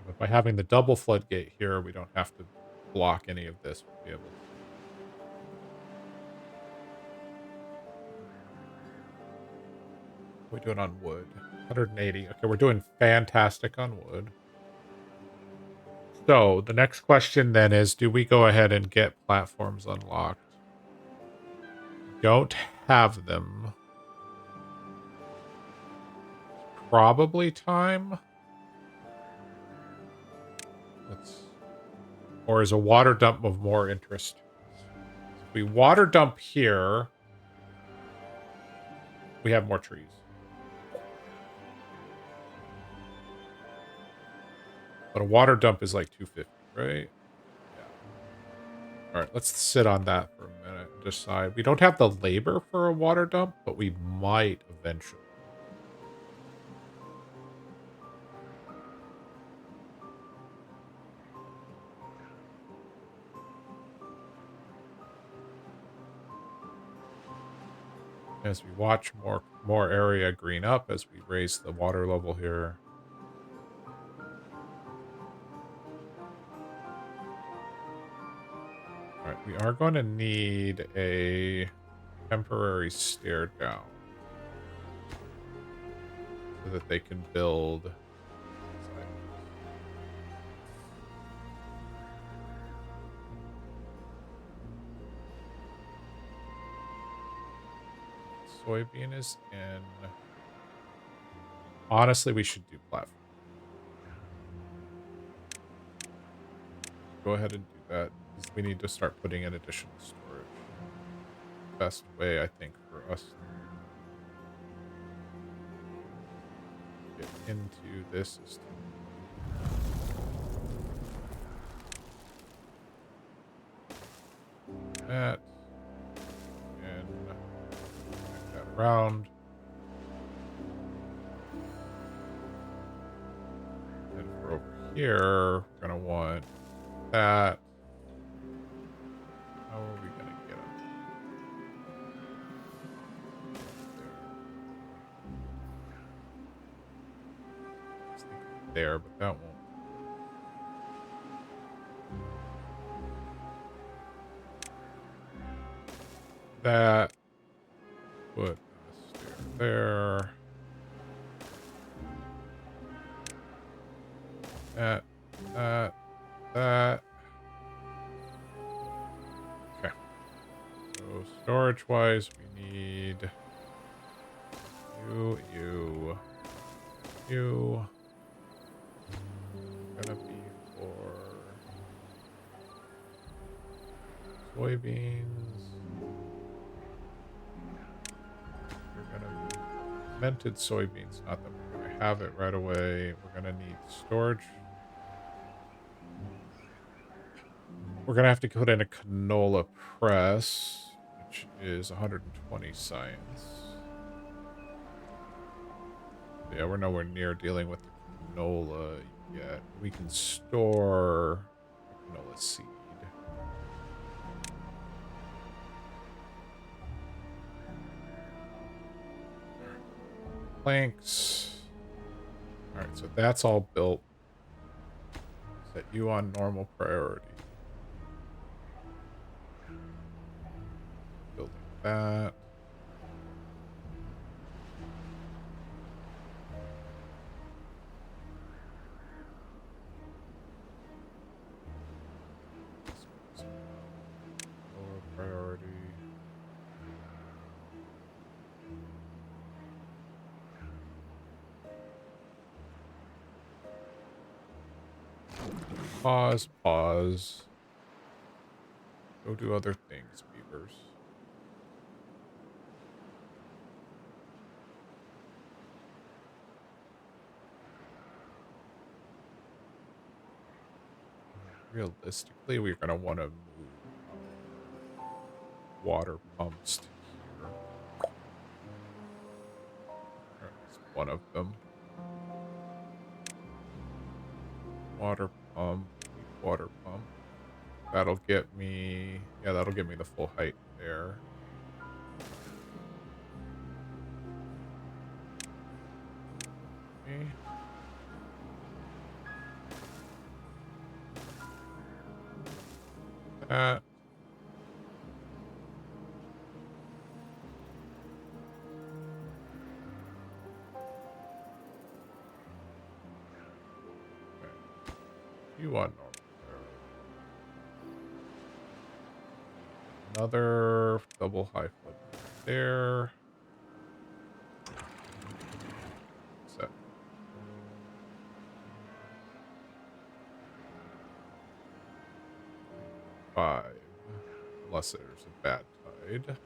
[SPEAKER 1] But by having the double floodgate here, we don't have to block any of this. We'll be able to. What are we doing on wood? 180. Okay, we're doing fantastic on wood. So the next question then is, do we go ahead and get platforms unlocked? Don't have them. Probably time. Or is a water dump of more interest? If we water dump here, we have more trees. But a water dump is like 250, right? Yeah. All right, let's sit on that for a minute and decide. We don't have the labor for a water dump, but we might eventually. As we watch more area green up as we raise the water level here. All right, we are going to need a temporary stair down so that they can build. Soybean is in. Honestly, we should do platform. Go ahead and do that, because we need to start putting in additional storage. Best way, I think, for us to get into this is to that and connect that around. And for over here, we're gonna want that. How are we gonna get them? There, but that won't. That put a stair there. That, that. Okay. So storage-wise, we need you. Gonna be for soybeans. You're gonna be fermented soybeans, not that we're gonna have it right away. We're gonna need storage. We're gonna have to put in a canola press, which is 120 science. Yeah, we're nowhere near dealing with the canola yet. We can store a canola seed. Planks. All right, so that's all built. Set you on normal priority. Building that. Lower priority. Pause. Go do other things, beavers. Realistically, we're going to want to move water pumps to here. Or at least one of them. Water pump. Water pump. That'll get me... Yeah, that'll get me the full height there. Okay. That. Okay. You want normal priority. Another double high flip there. Set. Five. Unless there's a bad tide.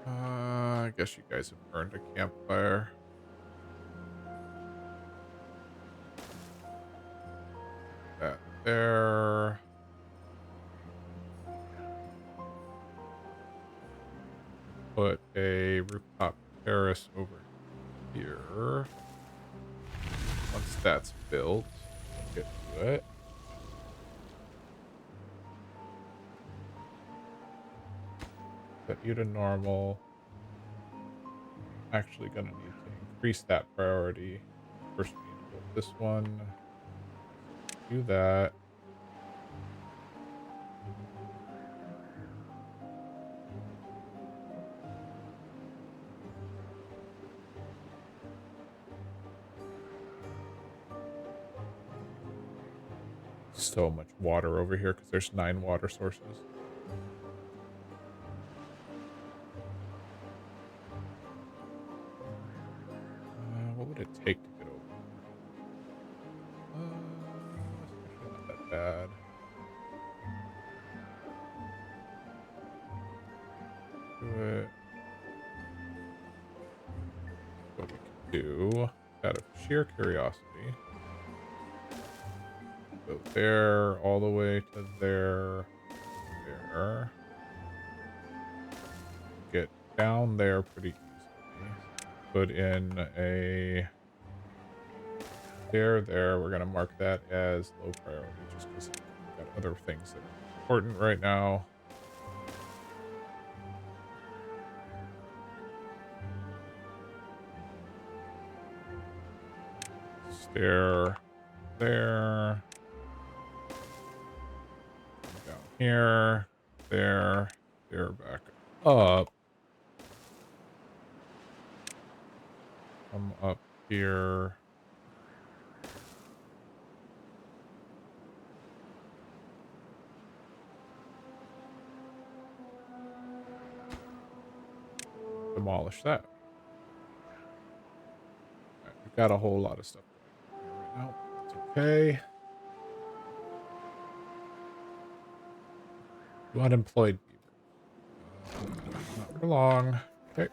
[SPEAKER 1] I guess you guys have burned a campfire. That there. Put a rooftop terrace over here. Once that's built, get to it. Set you to normal. Actually gonna need to increase that priority. First we need to build this one. Do that. So much water over here because there's 9 water sources. What would it take to get over? It's actually not that bad. Do it. What we can do, out of sheer curiosity, go there, all the way to there, there. Get down there pretty easily. Put in a stair there. We're gonna mark that as low priority just because we've got other things that are important right now. Stair there. Down here. There. Stair back up. Come up here. Demolish that. All right, we've got a whole lot of stuff going on here right now. It's okay. Unemployed beaver. Not for long. Okay.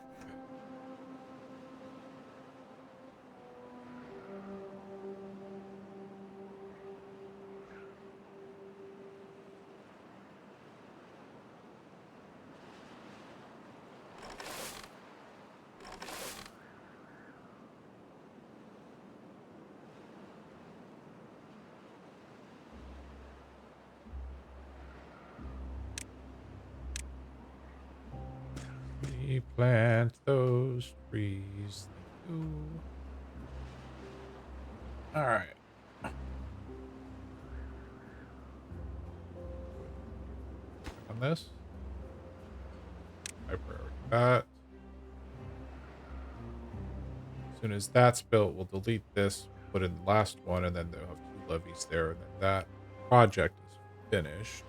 [SPEAKER 1] Plant those trees. Thank you. All right. On this. High priority that. As soon as that's built, we'll delete this, put in the last one, and then they'll have 2 levees there, and then that project is finished.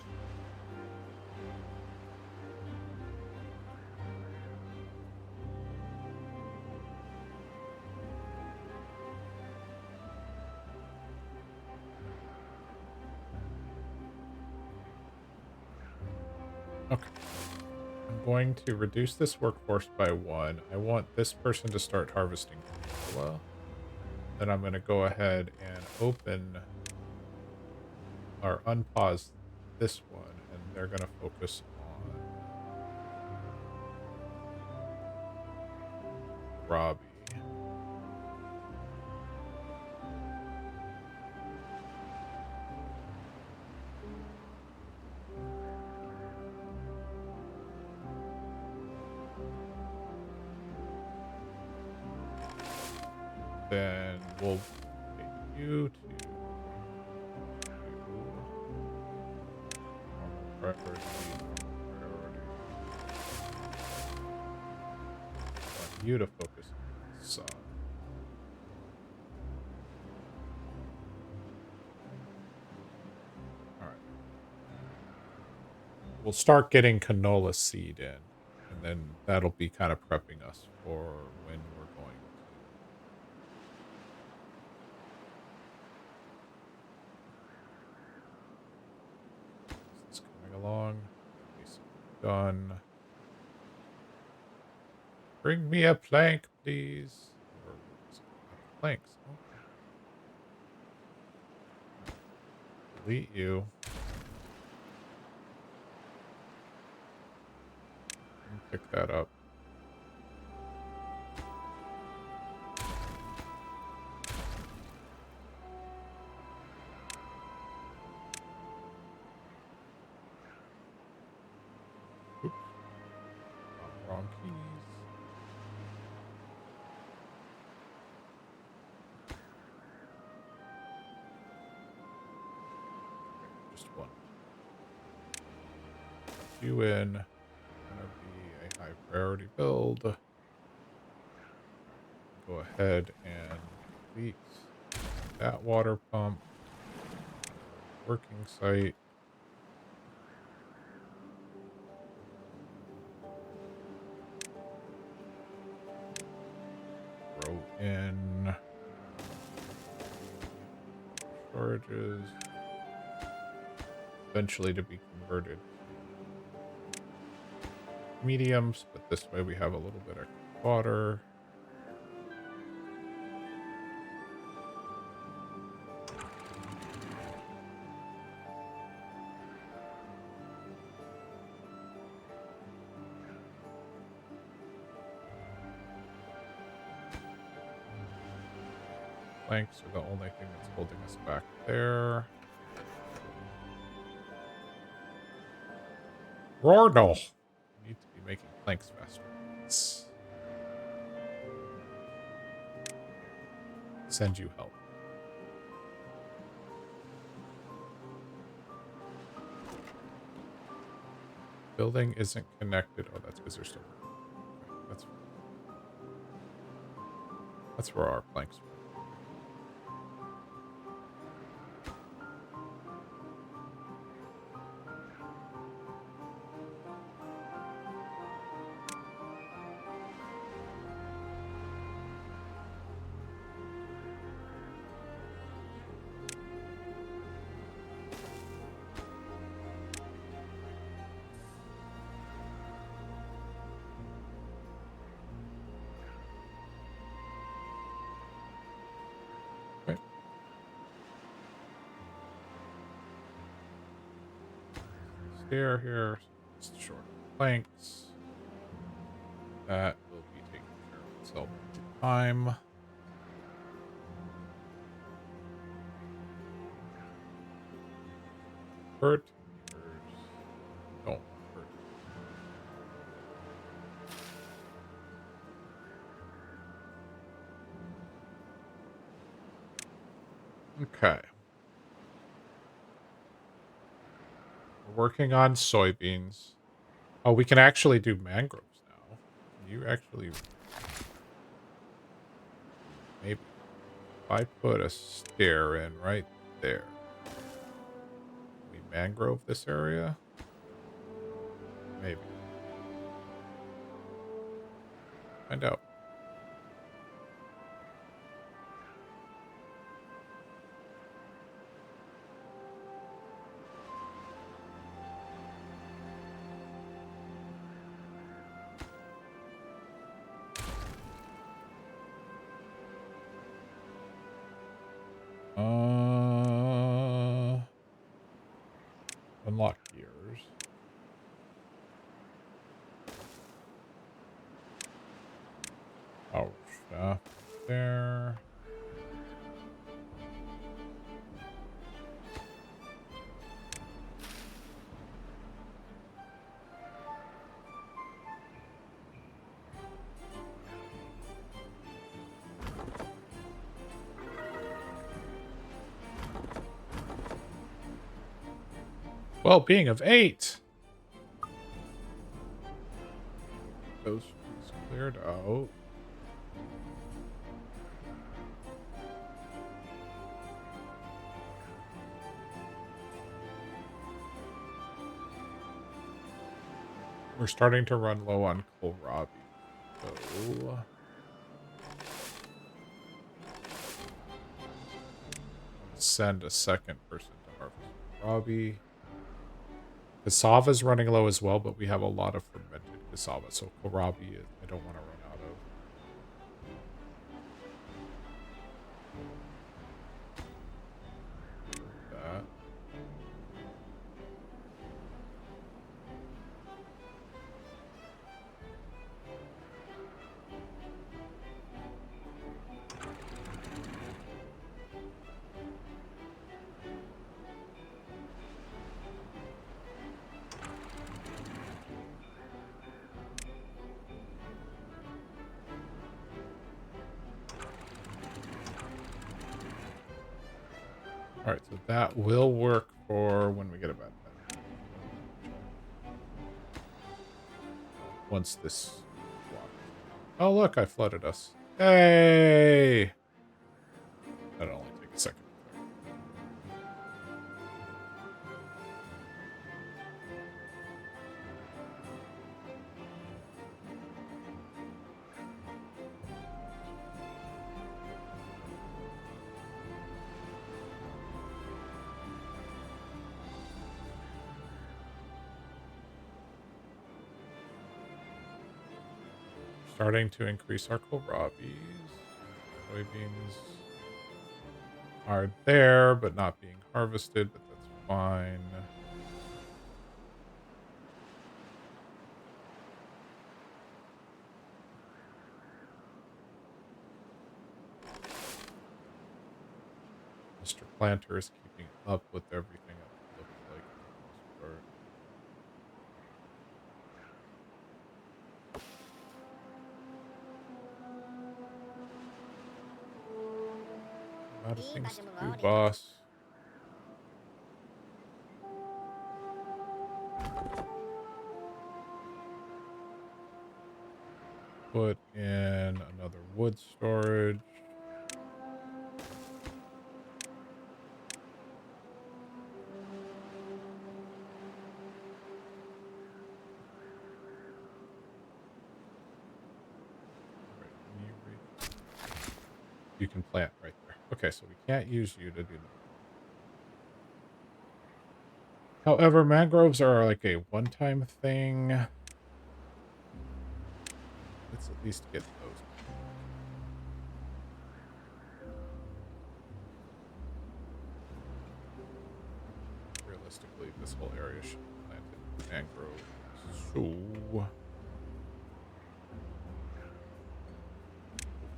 [SPEAKER 1] Okay. I'm going to reduce this workforce by 1. I want this person to start harvesting cola. Then I'm going to go ahead and open or unpause this one, and they're going to focus on Robbie. Then we'll take you to normal priority. I want you to focus on the sun. All right. We'll start getting canola seed in, and then that'll be kind of prepping us for when we're going to. This is coming along. Basically done. Bring me a plank, please. Or planks. Delete you. Pick that up. Oops. Wrong keys. Just one. Put you in. Gonna be a high priority build. Go ahead and delete that water pump. Working site. Throw in storages. Eventually to be converted to mediums, but this way we have a little bit of water. planks are the only thing that's holding us back there. Rordle! We need to be making planks faster. Let's send you help. Building isn't connected. Oh, that's because they're still working. Okay, that's where our planks are. Okay. Stair here. Short planks. That will be taking care of itself in time. Hurt. Don't hurt. Okay. We're working on soybeans. Oh, we can actually do mangroves now. Can you actually... Maybe. If I put a stair in right there. We mangrove this area? Maybe. Find out. Unlock gears. Power shaft there. Well-being of 8. Those trees cleared out. We're starting to run low on kohlrabi. So send a second person to harvest kohlrabi. Cassava's running low as well, but we have a lot of fermented cassava, so kohlrabi I don't want to run out of. That. All right, so that will work for when we get a bed. Once this block. Oh, look, I flooded us. Hey! That'll only take a second. Starting to increase our kohlrabis. Soybeans are there, but not being harvested, but that's fine. Mr. Planter is keeping up with everything, it looks like, for the most part. A lot of things to do, boss. Put in another wood storage. All right, can you reach? You can plant right there. Okay, so we can't use you to do that. However, mangroves are like a one-time thing. Let's at least get those. Realistically, this whole area should be planted with mangroves. So we'll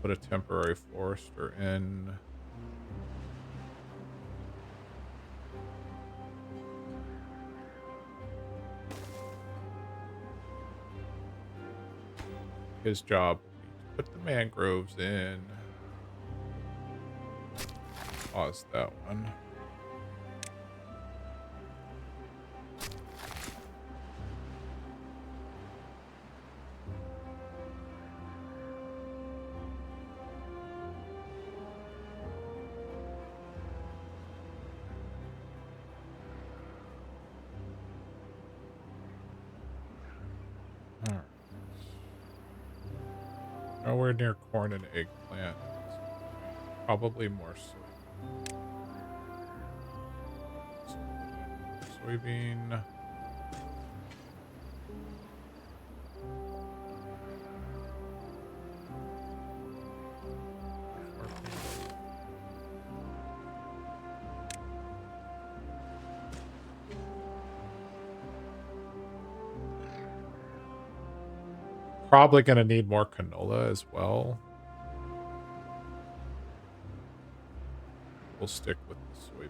[SPEAKER 1] put a temporary forester in. His job will be to put the mangroves in. Pause that one. All right. Nowhere near corn and eggplant at this point. Probably more soy. So put in soybean. Probably going to need more canola as well. We'll stick with the soybean.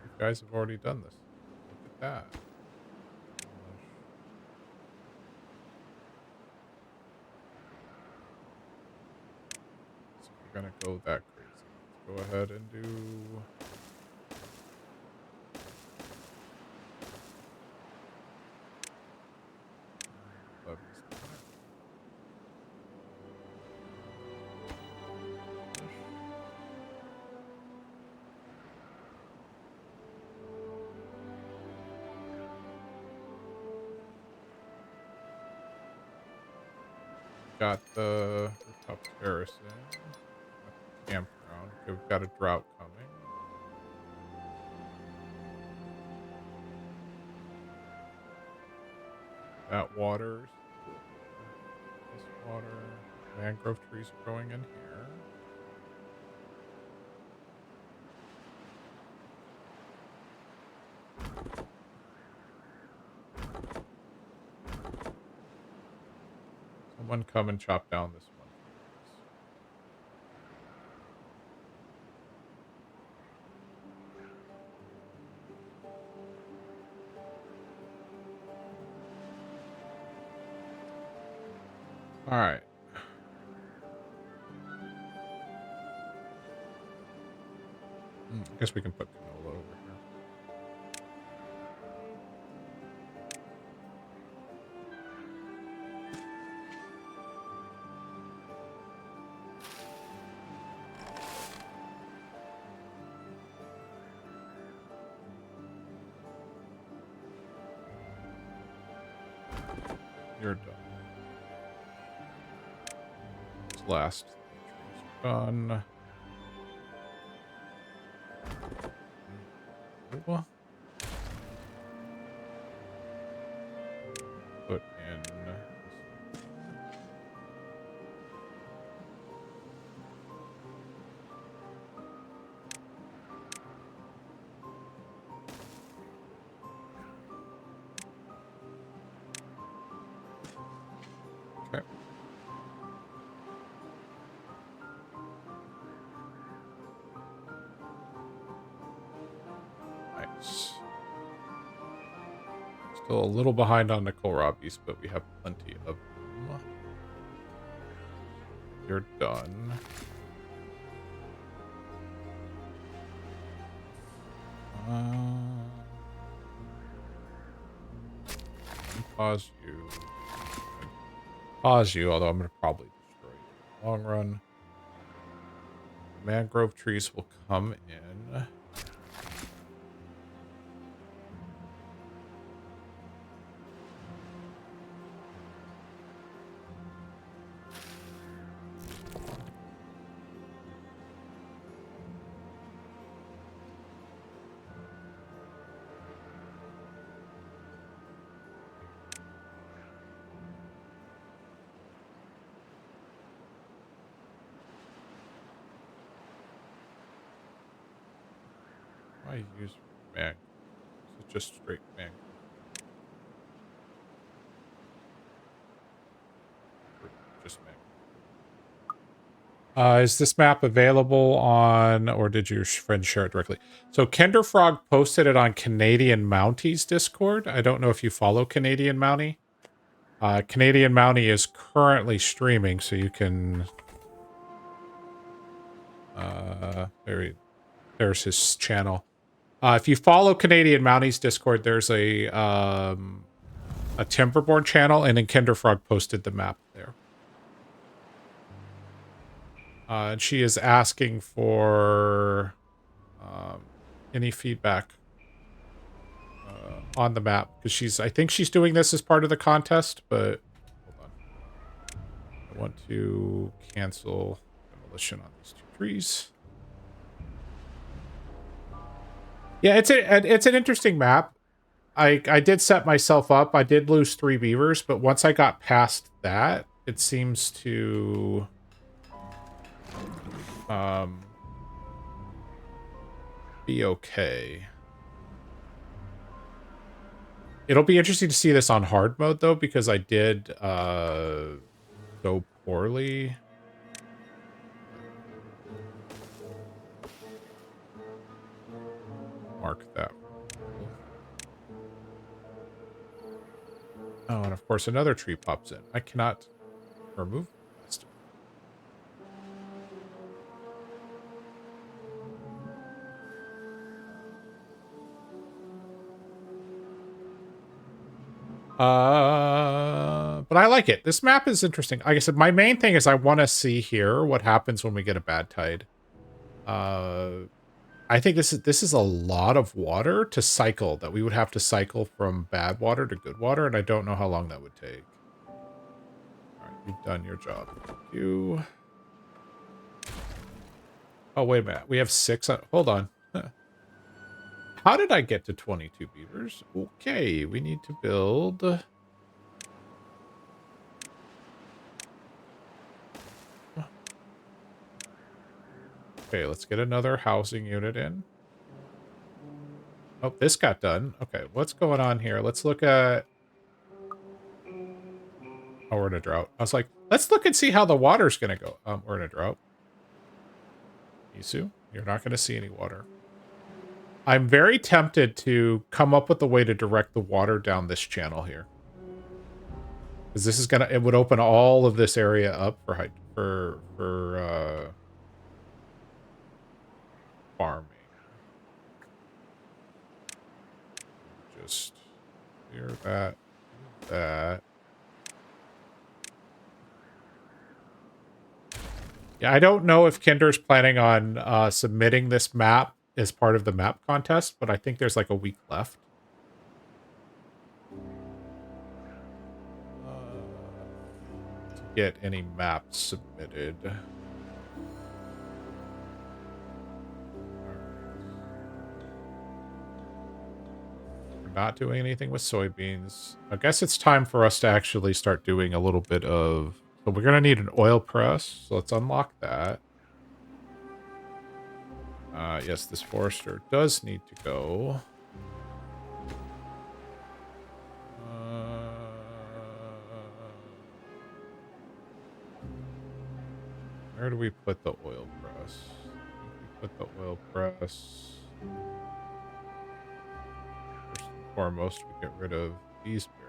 [SPEAKER 1] You guys have already done this. Look at that. So we're going to go that crazy. Let's go ahead and do... levees there. Got the rooftop terrace in. Got the campground. Okay, we've got a drought coming. That waters. This water. Mangrove trees are growing in here. Someone come and chop down this one tree, please. All right. I guess we can put canola over here. You're done. This last trees are done. Canola. Put in the soybean. Still a little behind on the kohlrabis, but we have plenty of them. You're done. Pause you. Pause you, although I'm going to probably destroy you in the long run. Mangrove trees will come in. I use mag. Is it just straight mag? Just mag. Is this map available on, or did your friend share it directly? So Kenderfrog posted it on Canadian Mounties Discord. I don't know if you follow Canadian Mountie. Canadian Mountie is currently streaming, so you can. There's his channel. If you follow Canadian Mounties Discord, there's a Timberborn channel, and then Kenderfrog posted the map there. And she is asking for any feedback on the map, because I think she's doing this as part of the contest, but hold on. I want to cancel demolition on these 2 trees. Yeah, it's an interesting map. I did set myself up. I did lose 3 beavers, but once I got past that, it seems to be okay. It'll be interesting to see this on hard mode, though, because I did go poorly. Mark that. Oh, and of course another tree pops in. I cannot remove this. But I like it. This map is interesting. Like I said, my main thing is I want to see here what happens when we get a bad tide. I think this is a lot of water to cycle, that we would have to cycle from bad water to good water, and I don't know how long that would take. All right, you've done your job. Thank you. Oh, wait a minute. We have 6. Hold on. How did I get to 22 beavers? Okay, we need to build. Okay, let's get another housing unit in. Oh, this got done. Okay, what's going on here? Let's look at... Oh, we're in a drought. I was like, let's look and see how the water's going to go. We're in a drought. Isu, you're not going to see any water. I'm very tempted to come up with a way to direct the water down this channel here. Because this is going to... It would open all of this area up for farming. Just clear that. That. Yeah, I don't know if Kinder's planning on submitting this map as part of the map contest, but I think there's like a week left. To get any maps submitted. We're not doing anything with soybeans. I guess it's time for us to actually start doing a little bit of... So we're going to need an oil press, so let's unlock that. Yes, this forester does need to go. Where do we put the oil press? We put the oil press... First and foremost, we get rid of these barrels.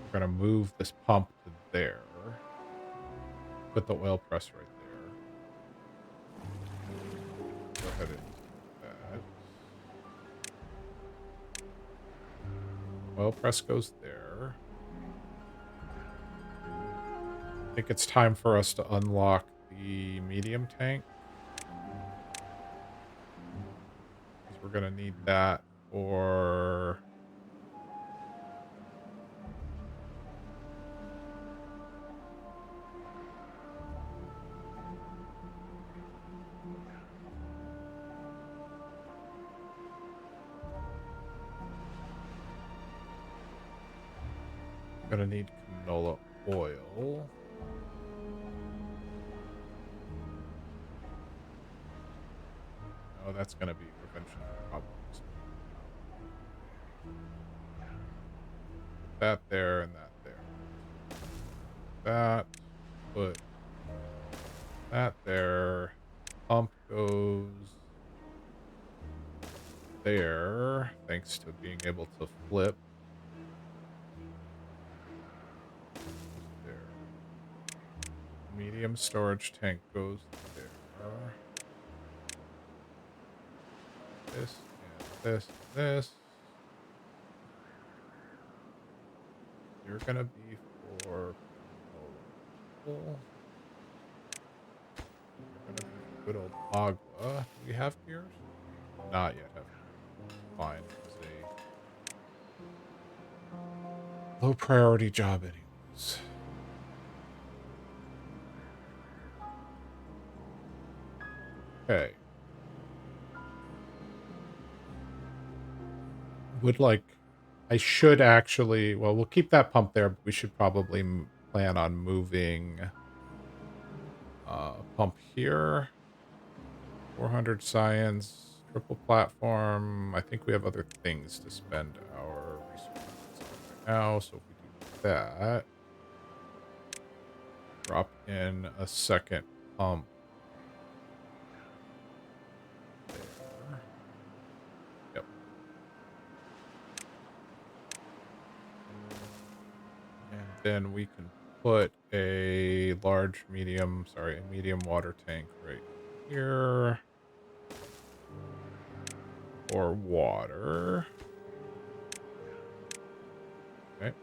[SPEAKER 1] We're going to move this pump to there. Put the oil press right there. Go ahead and do that. Oil press goes there. I think it's time for us to unlock the medium tank. Because we're going to need that for... I'm going to need canola oil. Oh, that's going to be prevention of problems. Put that there and that there. That. Put that there. Pump goes there, thanks to being able to flip. There. Medium storage tank goes there. This and this and this. You're gonna be for you're gonna be for good old Agua. Do we have gears? Not yet have gears. Fine. It was a low priority job anyways. Okay. I should actually, well, we'll keep that pump there, but we should probably plan on moving pump here. 400 science, triple platform. I think we have other things to spend our resources on right now, so if we do that, drop in a second pump there. Yep. And then we can put a medium water tank right here for water. Okay.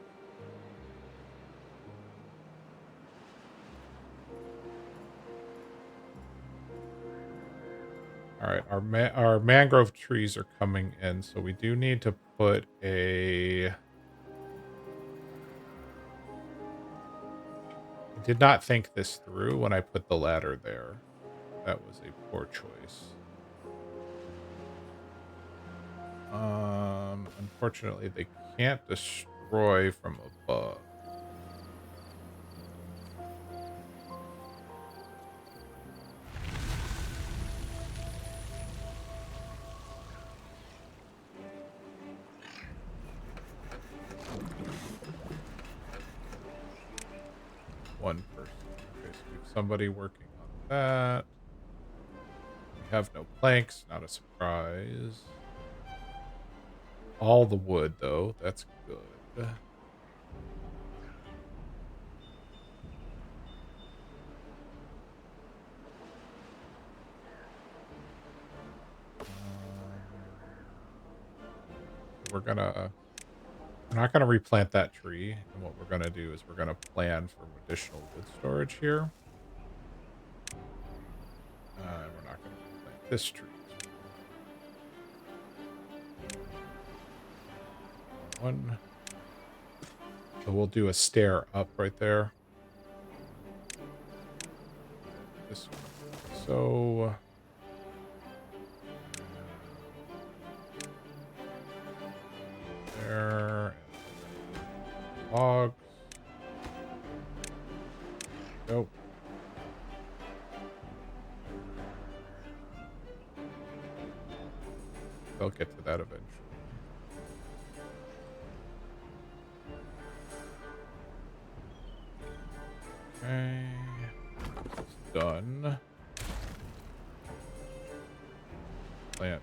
[SPEAKER 1] All right, our mangrove trees are coming in, so we do need to put a... I did not think this through when I put the ladder there. That was a poor choice. Unfortunately, they can't destroy from above. One person. Okay, so we have somebody working on that. We have no planks, not a surprise. All the wood, though. That's good. We're not gonna replant that tree, and what we're gonna do is we're gonna plan for additional wood storage here. We're not gonna replant this tree. One. So we'll do a stair up right there. This one. So there. Logs. Go. They'll get to that eventually. Okay. It's done. Plant.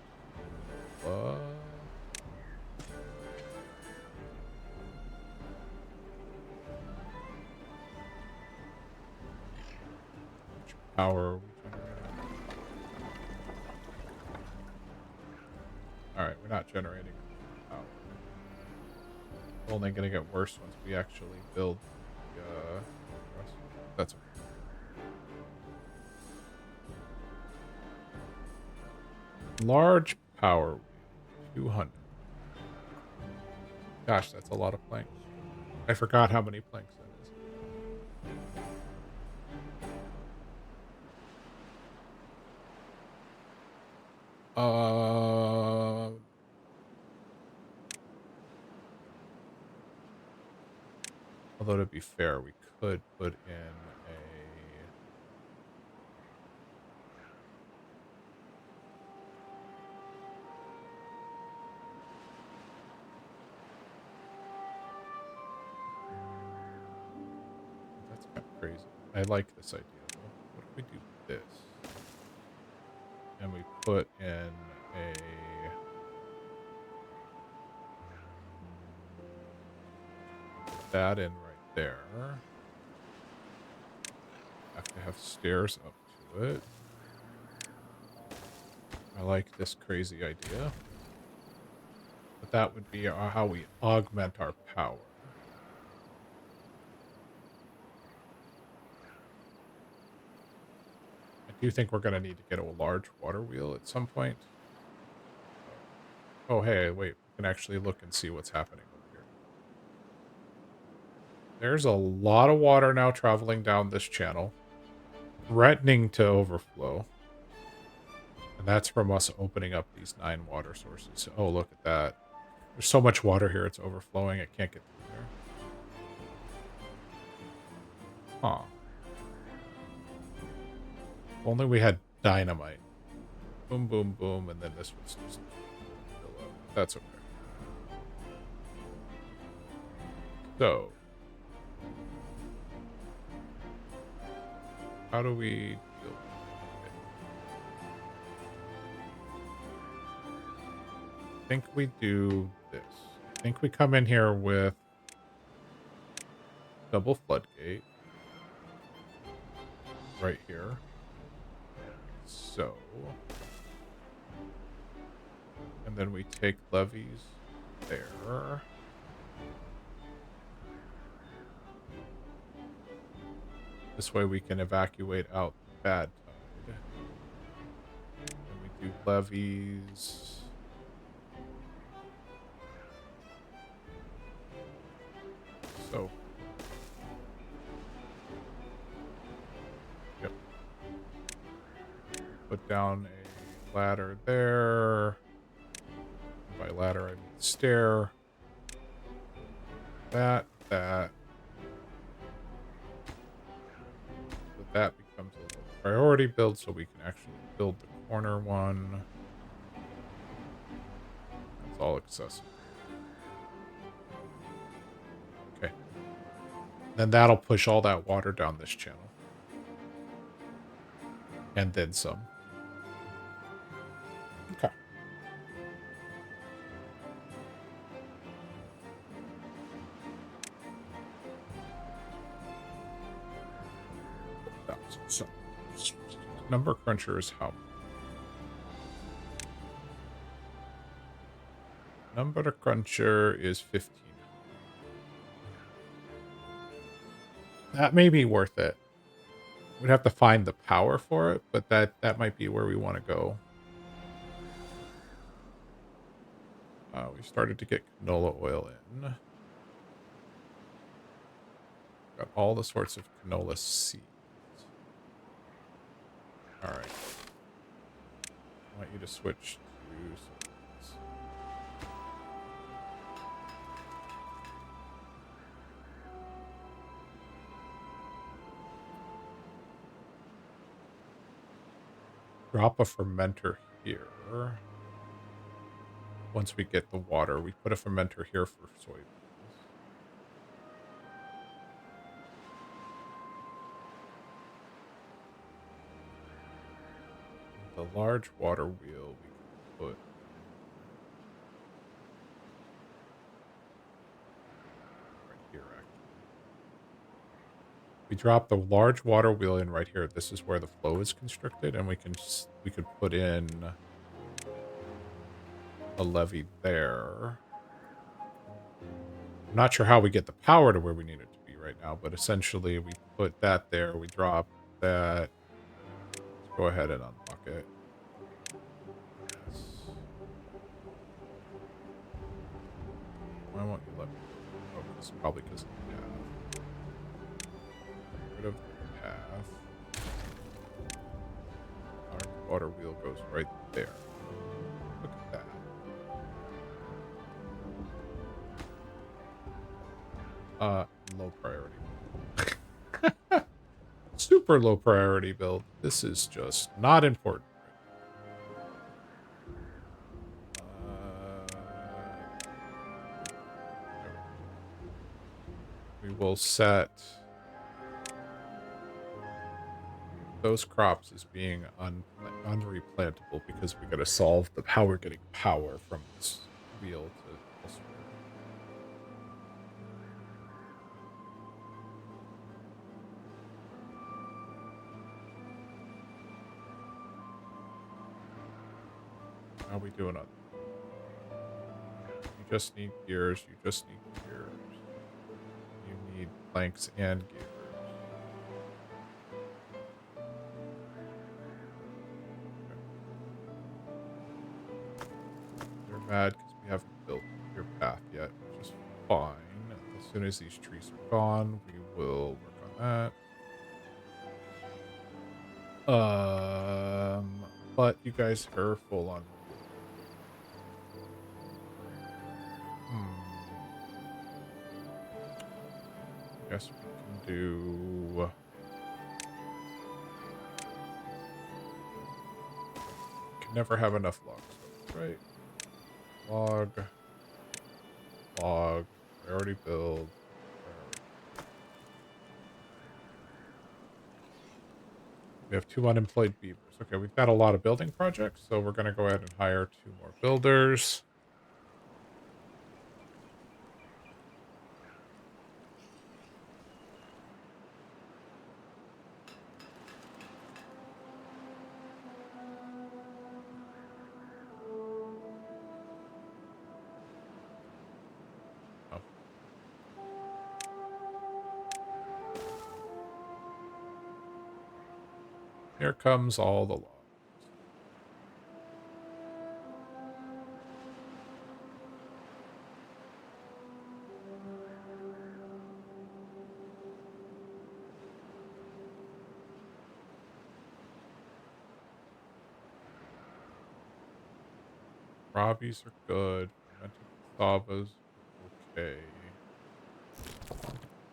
[SPEAKER 1] power are we generating? Alright, we're not generating power. It's only going to get worse once we actually build the rest. That's okay. Large power wheel, 200. Gosh, that's a lot of planks. I forgot how many planks that is. Although to be fair, we could put in a... That's kind of crazy. I like this idea, though. What if we do this? And we put in a... that in right there. Have to have stairs up to it. I like this crazy idea. But that would be how we augment our power. I do think we're going to need to get a large water wheel at some point. Oh, hey, wait. We can actually look and see what's happening over here. There's a lot of water now traveling down this channel, threatening to overflow. And that's from us opening up these 9 water sources. Oh, look at that. There's so much water here, it's overflowing. It can't get through there. Huh. If only we had dynamite. Boom, boom, boom, and then this would just fill up. That's okay. So, how do we build it? I think we do this. I think we come in here with double floodgate right here. So, and then we take levees there. This way we can evacuate out the bad tide. And we do levees. So, yep. Put down a ladder there. By ladder, I mean stair. That. So that becomes a low priority build, so we can actually build the corner one. That's all accessible. Okay. Then that'll push all that water down this channel. And then some. Okay. So, number cruncher is how? Number cruncher is 15. That may be worth it. We'd have to find the power for it, but that might be where we want to go. We started to get canola oil in. Got all the sorts of canola seeds. All right. I want you to switch to seeds. Drop a fermenter here. Once we get the water, we put a fermenter here for soybeans. The large water wheel we can put right here, actually. We drop the large water wheel in right here. This is where the flow is constricted, and we could put in a levee there. I'm not sure how we get the power to where we need it to be right now, but essentially we put that there. We drop that. Let's go ahead and unlock it. Yes. Why won't you let me? Oh, it's probably because of the path. Get rid of the path. Our water wheel goes right there. Look at that. Low priority. Super low priority build. This is just not important. We will set those crops as being unreplantable because we got to solve how we're getting power from this wheel to elsewhere. How are we doing on? You just need gears. You just need gears. You need planks and gears. They're mad because we haven't built your path yet, which is fine. As soon as these trees are gone, we will work on that. But you guys are full on. Guess we can do. Can never have enough logs, right? Log. Priority build. We have 2 unemployed beavers. Okay, we've got a lot of building projects, so we're going to go ahead and hire 2 more builders. Oh. Here comes all the logs. Robbies are good. Fermented cassavas are okay.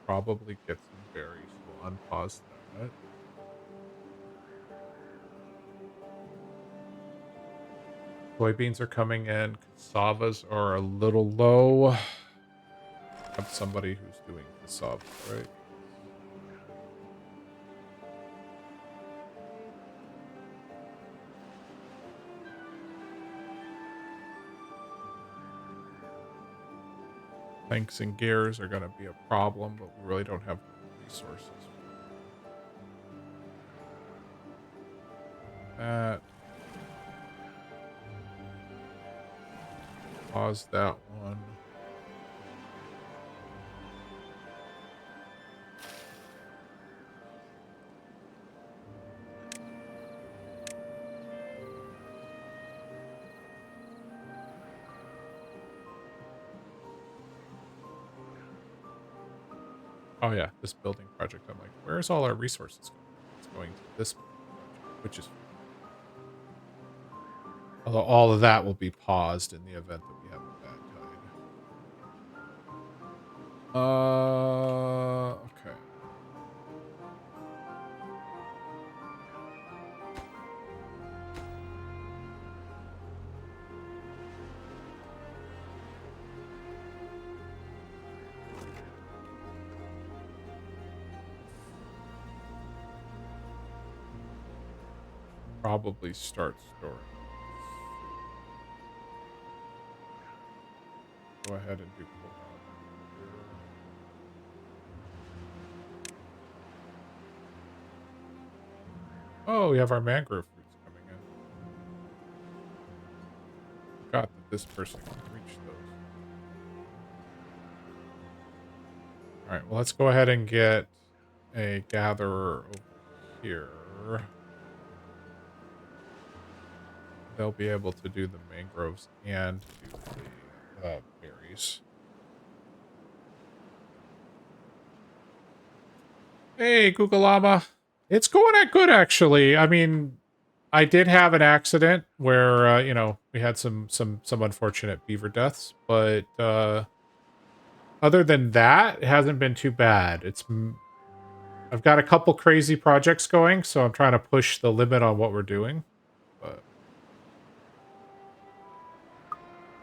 [SPEAKER 1] Probably get some berries. We'll unpause that. Soybeans are coming in. Cassavas are a little low. Have somebody who's doing cassava, right? Tanks and gears are going to be a problem, but we really don't have resources. That. Pause that one. Oh yeah, this building project. I'm like, where's all our resources going? It's going to this project, which is. Although all of that will be paused in the event that we have a bad tide. Okay. Probably start storing. Go ahead and do cooldown. Oh, we have our mangrove fruits coming in. Forgot that this person can reach those. All right, well, let's go ahead and get a gatherer over here. They'll be able to do the mangroves and do the berries. Hey, Google Llama. It's going at good, actually. I mean, I did have an accident where, we had some unfortunate beaver deaths, but other than that, it hasn't been too bad. I've got a couple crazy projects going, so I'm trying to push the limit on what we're doing. But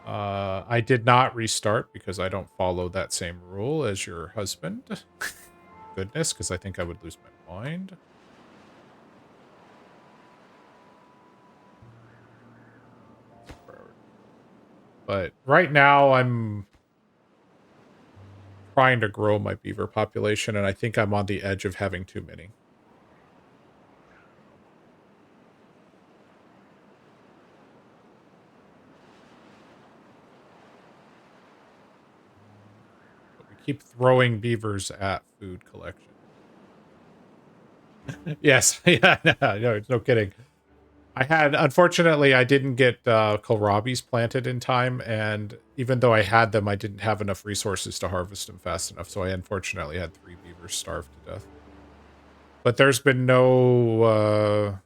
[SPEAKER 1] I did not restart because I don't follow that same rule as your husband. Goodness, because I think I would lose my mind. But right now, I'm trying to grow my beaver population, and I think I'm on the edge of having too many. But we keep throwing beavers at food collection. Yes, yeah, no kidding. Unfortunately, I didn't get kohlrabies planted in time, and even though I had them, I didn't have enough resources to harvest them fast enough, so I unfortunately had 3 beavers starve to death. But there's been no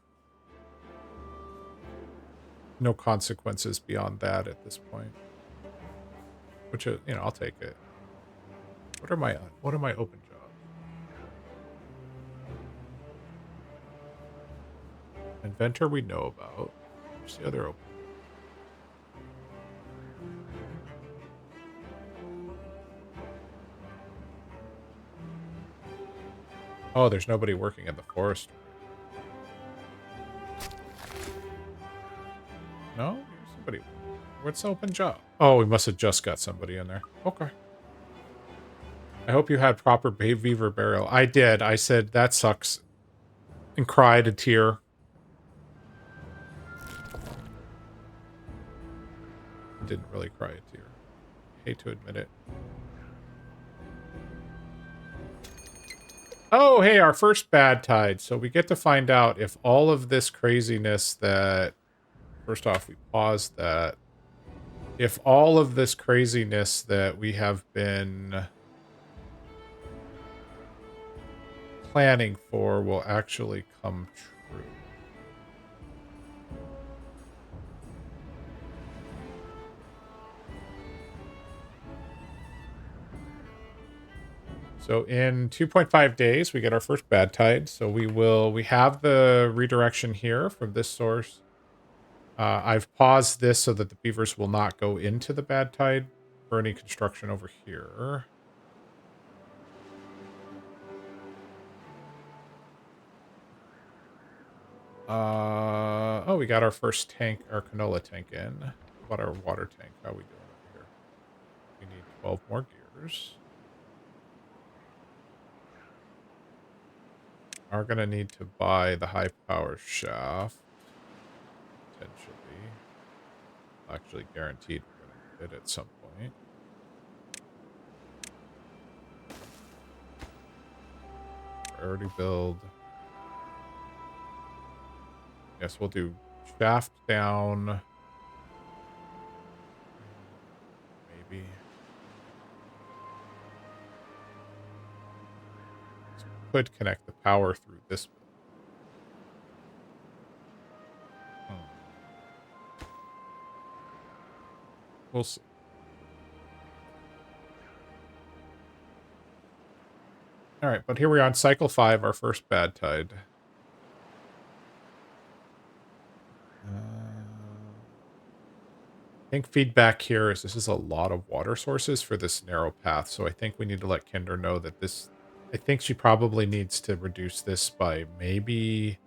[SPEAKER 1] consequences beyond that at this point. Which, I'll take it. What are my open jobs? Inventor we know about. Where's the other open? Oh, there's nobody working in the forest. No? There's somebody. What's the open job? Oh, we must have just got somebody in there. Okay. I hope you had proper beaver burial. I did. I said, that sucks. And cried a tear. Didn't really cry a tear. Hate to admit it. Oh, hey, our first bad tide. So we get to find out if all of this craziness that... First off, we pause that. If all of this craziness that we have been planning for will actually come true. So in 2.5 days, we get our first bad tide. So we have the redirection here from this source. I've paused this so that the beavers will not go into the bad tide for any construction over here. Oh, we got our first tank, our canola tank in. How about our water tank? How are we doing over here? We need 12 more gears. Are going to need to buy the high power shaft. Potentially. Actually guaranteed we're going to get it at some point. Priority build. Yes, we'll do shaft down. Maybe. So we could connect the power through this build. We'll see. All right, but here we are on cycle 5, our first bad tide. I think feedback here is this is a lot of water sources for this narrow path, so I think we need to let Kinder know that this... I think she probably needs to reduce this by maybe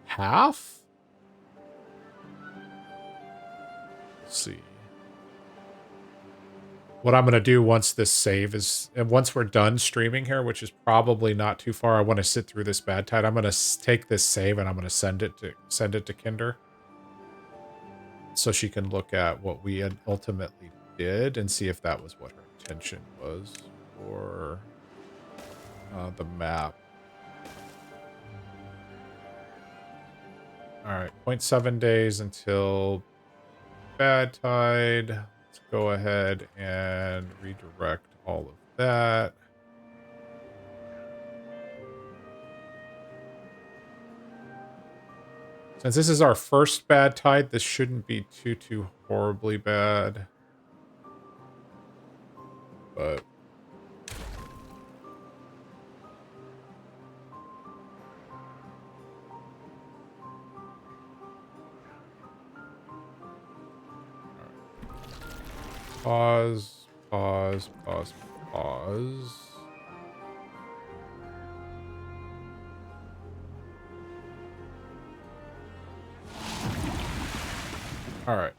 [SPEAKER 1] half? Let's see. What I'm going to do once this save is, and once we're done streaming here, which is probably not too far, I want to sit through this bad tide. I'm going to take this save and I'm going to send it to Kinder, so she can look at what we had ultimately did and see if that was what her intention was for the map. All right, 0.7 days until bad tide. Let's go ahead and redirect all of that. Since this is our first bad tide, this shouldn't be too horribly bad. But pause, pause, pause, pause. All right.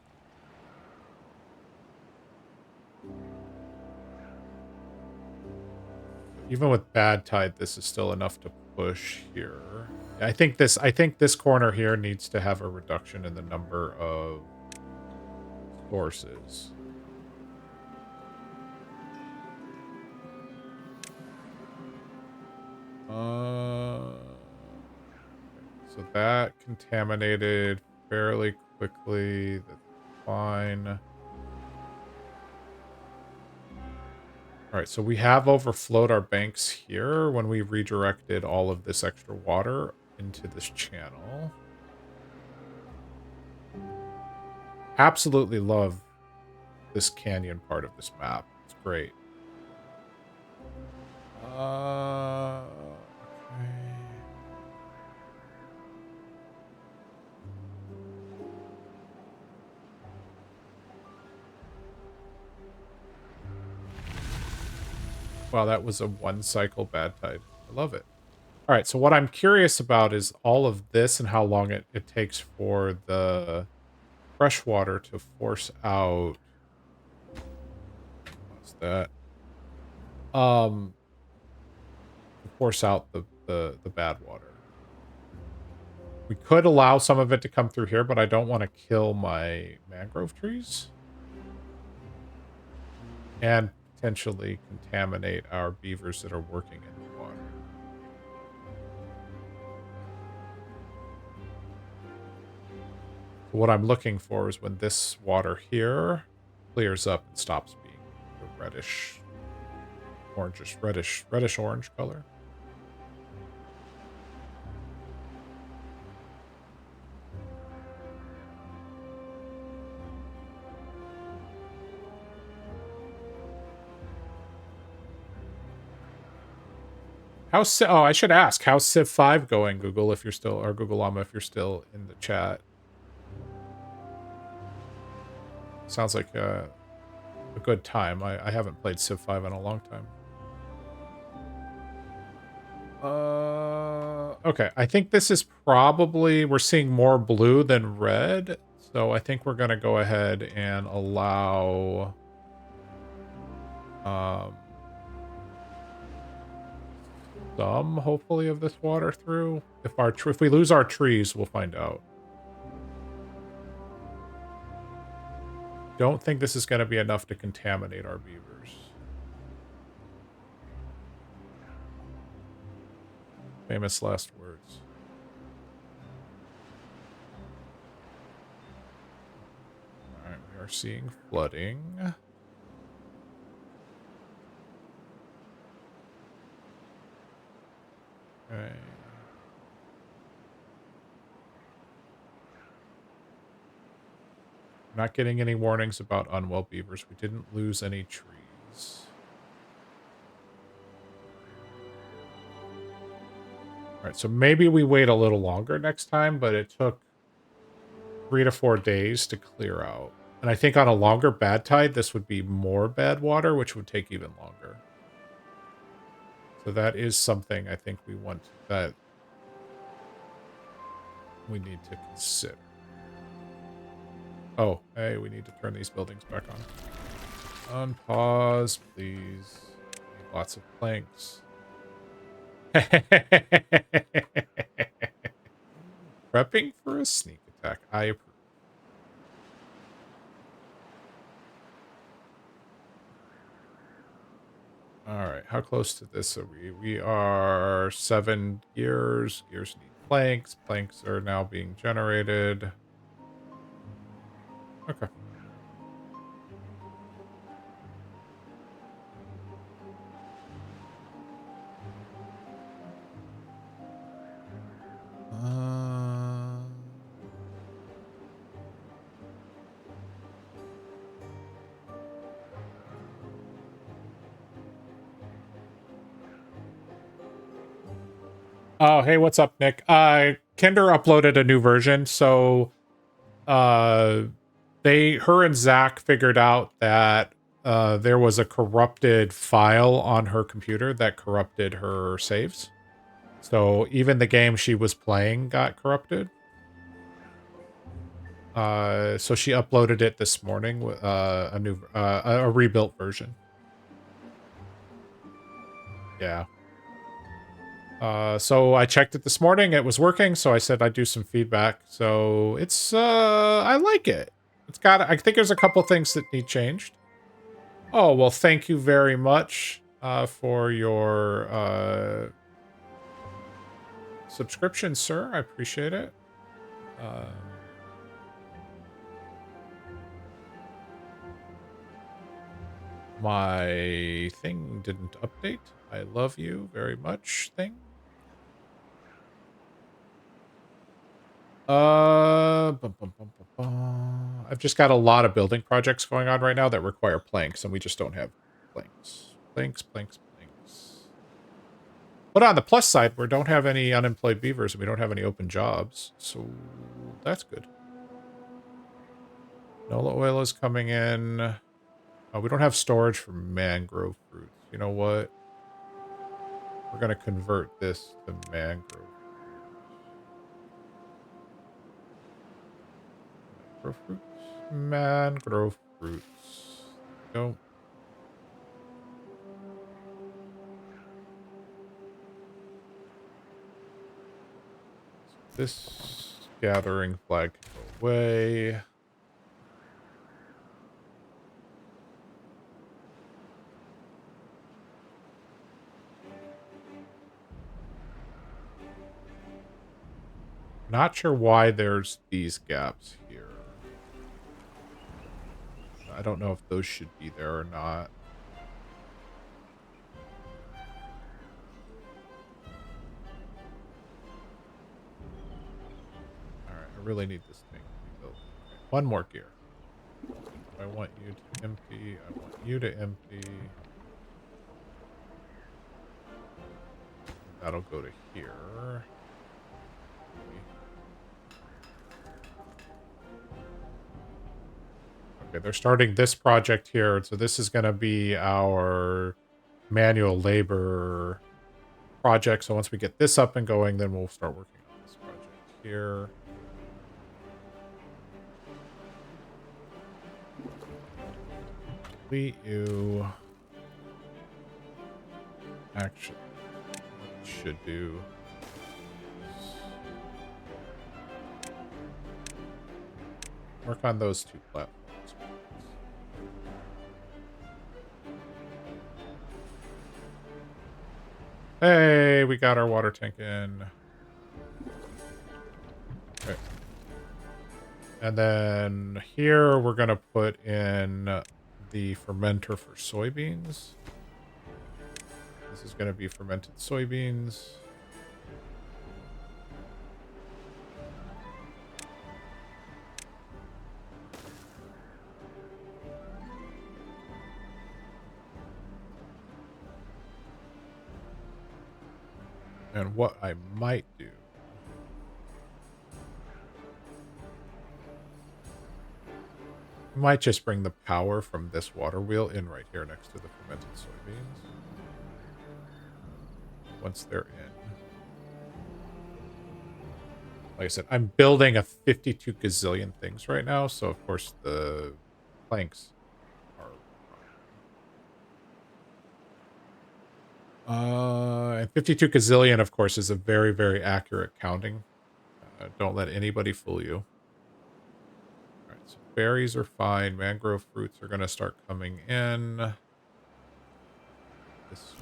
[SPEAKER 1] Even with bad tide, this is still enough to push here. I think this corner here needs to have a reduction in the number of sources. So that contaminated fairly quickly. That's fine. All right, so we have overflowed our banks here when we redirected all of this extra water into this channel. Absolutely love this canyon part of this map. It's great. Okay. Wow, that was a one cycle bad tide. I love it. All right, so what I'm curious about is all of this and how long it takes for the fresh water to force out. What's that? To force out the bad water. We could allow some of it to come through here, but I don't want to kill my mangrove trees. And potentially contaminate our beavers that are working in the water. So what I'm looking for is when this water here clears up and stops being the reddish, reddish orange color. How's I should ask, how's Civ 5 going, Google, if you're still, or Google Llama, if you're still in the chat? Sounds like a good time. I haven't played Civ 5 in a long time. Okay, I think this is probably, we're seeing more blue than red, so I think we're gonna go ahead and allow some, hopefully, of this water through. If we lose our trees, we'll find out. Don't think this is going to be enough to contaminate our beavers. Famous last words. All right, we are seeing flooding. Okay. Not getting any warnings about unwell beavers. We didn't lose any trees. All right, so maybe we wait a little longer next time, but it took 3 to 4 days to clear out. And I think on a longer bad tide, this would be more bad water, which would take even longer. So that is something I think we need to consider. Oh, hey, we need to turn these buildings back on. Unpause, please. Need lots of planks. Prepping for a sneak attack. I approve. All right, how close to this are we? We are 7 gears. Gears need planks. Planks are now being generated. Okay. Oh, hey, what's up, Nick? Kinder uploaded a new version, so uh her and Zach figured out that there was a corrupted file on her computer that corrupted her saves. So even the game she was playing got corrupted. So she uploaded it this morning with a rebuilt version. Yeah. So I checked it this morning. It was working, so I said I'd do some feedback. So it's I like it. I think there's a couple things that need changed. Oh, well, thank you very much for your subscription, sir. I appreciate it. My thing didn't update. I love you very much, thing. I've just got a lot of building projects going on right now that require planks, and we just don't have planks. Planks. But on the plus side, we don't have any unemployed beavers, and we don't have any open jobs, so that's good. Canola oil is coming in. We don't have storage for mangrove fruits. You know what? We're going to convert this to mangrove. Mangrove fruits. Go. This gathering flag can go away. Not sure why there's these gaps here. I don't know if those should be there or not. Alright, I really need this thing to be built. Okay, one more gear. I want you to empty. I want you to empty. That'll go to here. Okay, they're starting this project here. So this is going to be our manual labor project. So once we get this up and going, then we'll start working on this project here. Complete you. Actually, should do. Work on those two platforms. Hey, we got our water tank in. Okay. And then here we're going to put in the fermenter for soybeans. This is going to be fermented soybeans. And what I might do might just bring the power from this water wheel in right here next to the fermented soybeans. Once they're in. Like I said, I'm building a 52 gazillion things right now, so of course the planks are And 52 gazillion, of course, is a very, very accurate counting. Don't let anybody fool you. All right, so berries are fine. Mangrove fruits are going to start coming in. This,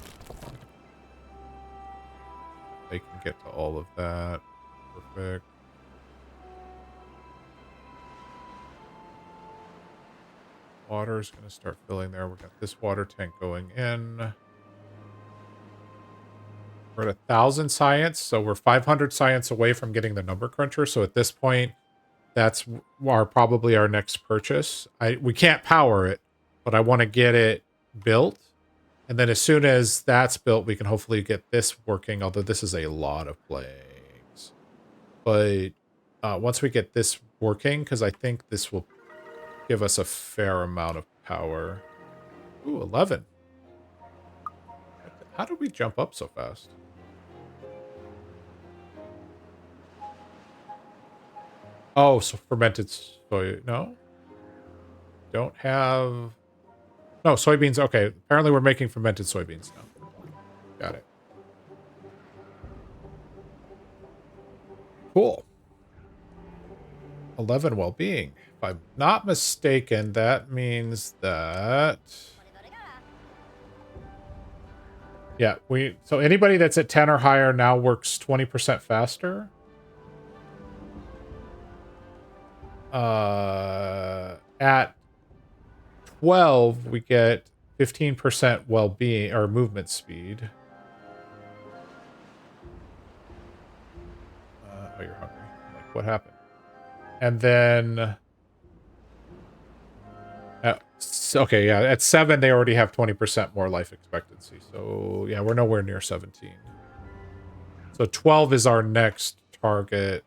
[SPEAKER 1] they can get to all of that. Perfect. Water is going to start filling there. We've got this water tank going in. We're at 1,000 science, so we're 500 science away from getting the number cruncher. So at this point, that's probably our next purchase. We can't power it, but I want to get it built. And then as soon as that's built, we can hopefully get this working, although this is a lot of plagues. But once we get this working, because I think this will give us a fair amount of power. Ooh, 11. How did we jump up so fast? Oh, so fermented soy. No? Don't have... No, soybeans. Okay, apparently we're making fermented soybeans now. Got it. Cool. 11 well-being. If I'm not mistaken, that means that... Yeah, so anybody that's at 10 or higher now works 20% faster. At 12, we get 15% well-being or movement speed. Oh, you're hungry. Like, what happened? And then... okay, yeah, at 7, they already have 20% more life expectancy. So, yeah, we're nowhere near 17. So 12 is our next target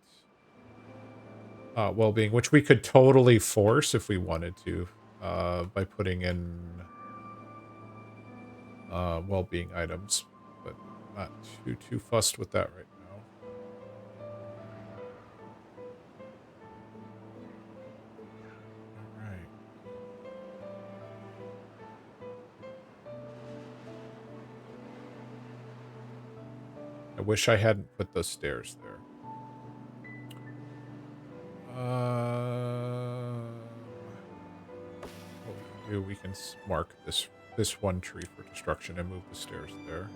[SPEAKER 1] well-being, which we could totally force if we wanted to by putting in well-being items. But not too fussed with that right now. All right. I wish I hadn't put those stairs there. What we can do, we can mark this one tree for destruction and move the stairs there.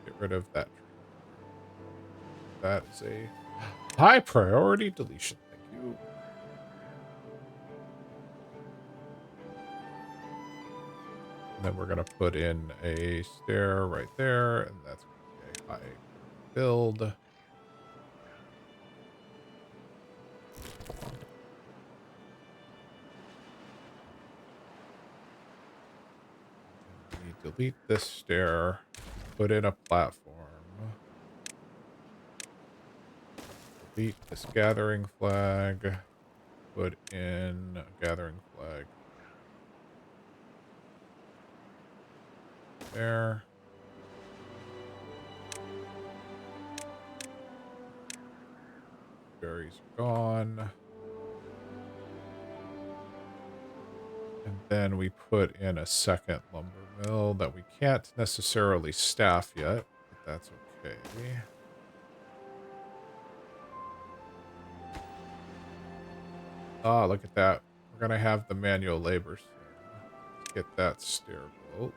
[SPEAKER 1] Get rid of that tree. That is a high priority deletion. Thank you. And then we're going to put in a stair right there, and that's going to be a high build. We delete this stair, put in a platform. Delete this gathering flag, put in a gathering flag. There. Berries are gone. And then we put in a second lumber mill that we can't necessarily staff yet, but that's okay. Ah, look at that. We're going to have the manual labor soon. Let's get that stair built.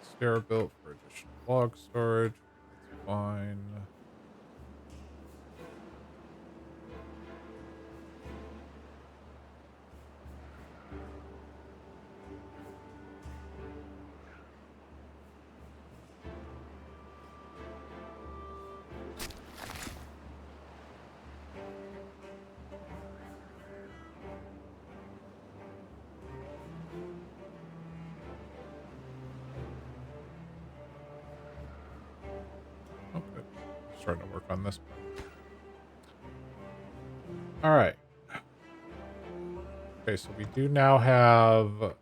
[SPEAKER 1] Stair built for additional log storage. That's fine. Okay. Starting to work on this. All right. Okay, so we do now have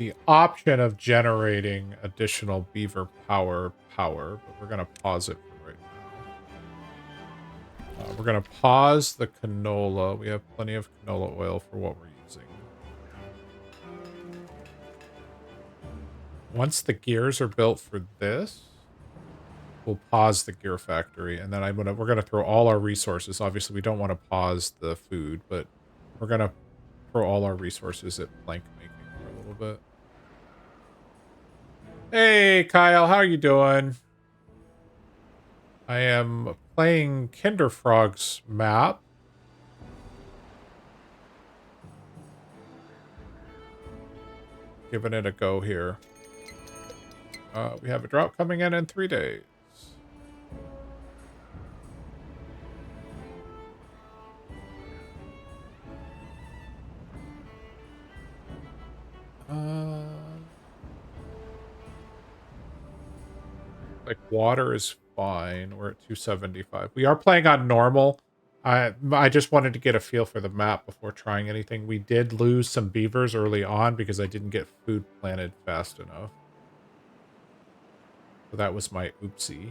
[SPEAKER 1] the option of generating additional beaver power, but we're going to pause it for right now. We're going to pause the canola. We have plenty of canola oil for what we're using. Once the gears are built for this, we'll pause the gear factory, and then we're gonna throw all our resources. Obviously, we don't want to pause the food, but we're gonna throw all our resources at plank making for a little bit. Hey, Kyle, how are you doing? I am playing Kinderfrog's map. Giving it a go here. We have a drought coming in 3 days. Like water is fine. We're at 275. We are playing on normal. I just wanted to get a feel for the map before trying anything. We did lose some beavers early on because I didn't get food planted fast enough. So that was my oopsie.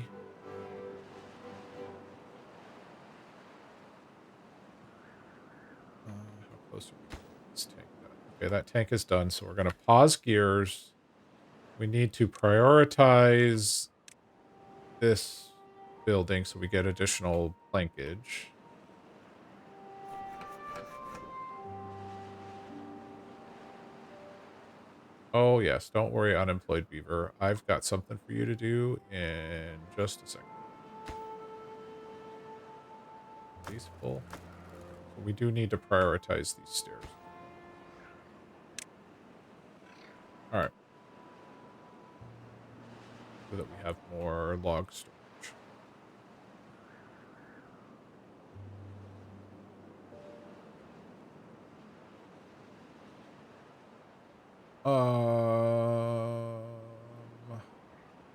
[SPEAKER 1] How close are we to this tank? Okay, that tank is done. So we're going to pause gears. We need to prioritize this building so we get additional plankage. Oh, yes. Don't worry, unemployed beaver. I've got something for you to do in just a second. Peaceful. So we do need to prioritize these stairs. All right. So that we have more log storage.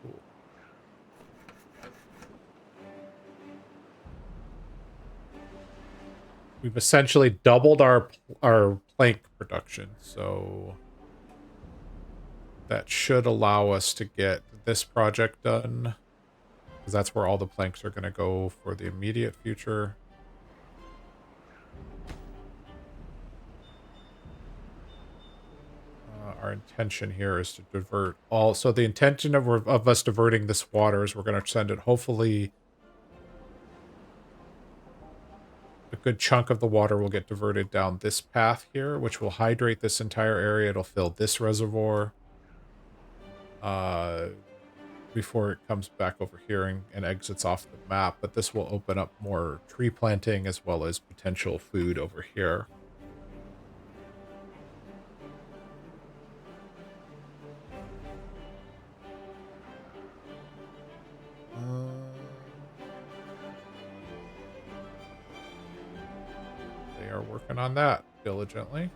[SPEAKER 1] Cool. We've essentially doubled our plank production, so that should allow us to get this project done, because that's where all the planks are going to go for the immediate future. Our intention here is to divert all. So the intention of us diverting this water is we're going to send it, hopefully, a good chunk of the water will get diverted down this path here, which will hydrate this entire area. It'll fill this reservoir before it comes back over here and exits off the map. But this will open up more tree planting as well as potential food over here. They are working on that diligently.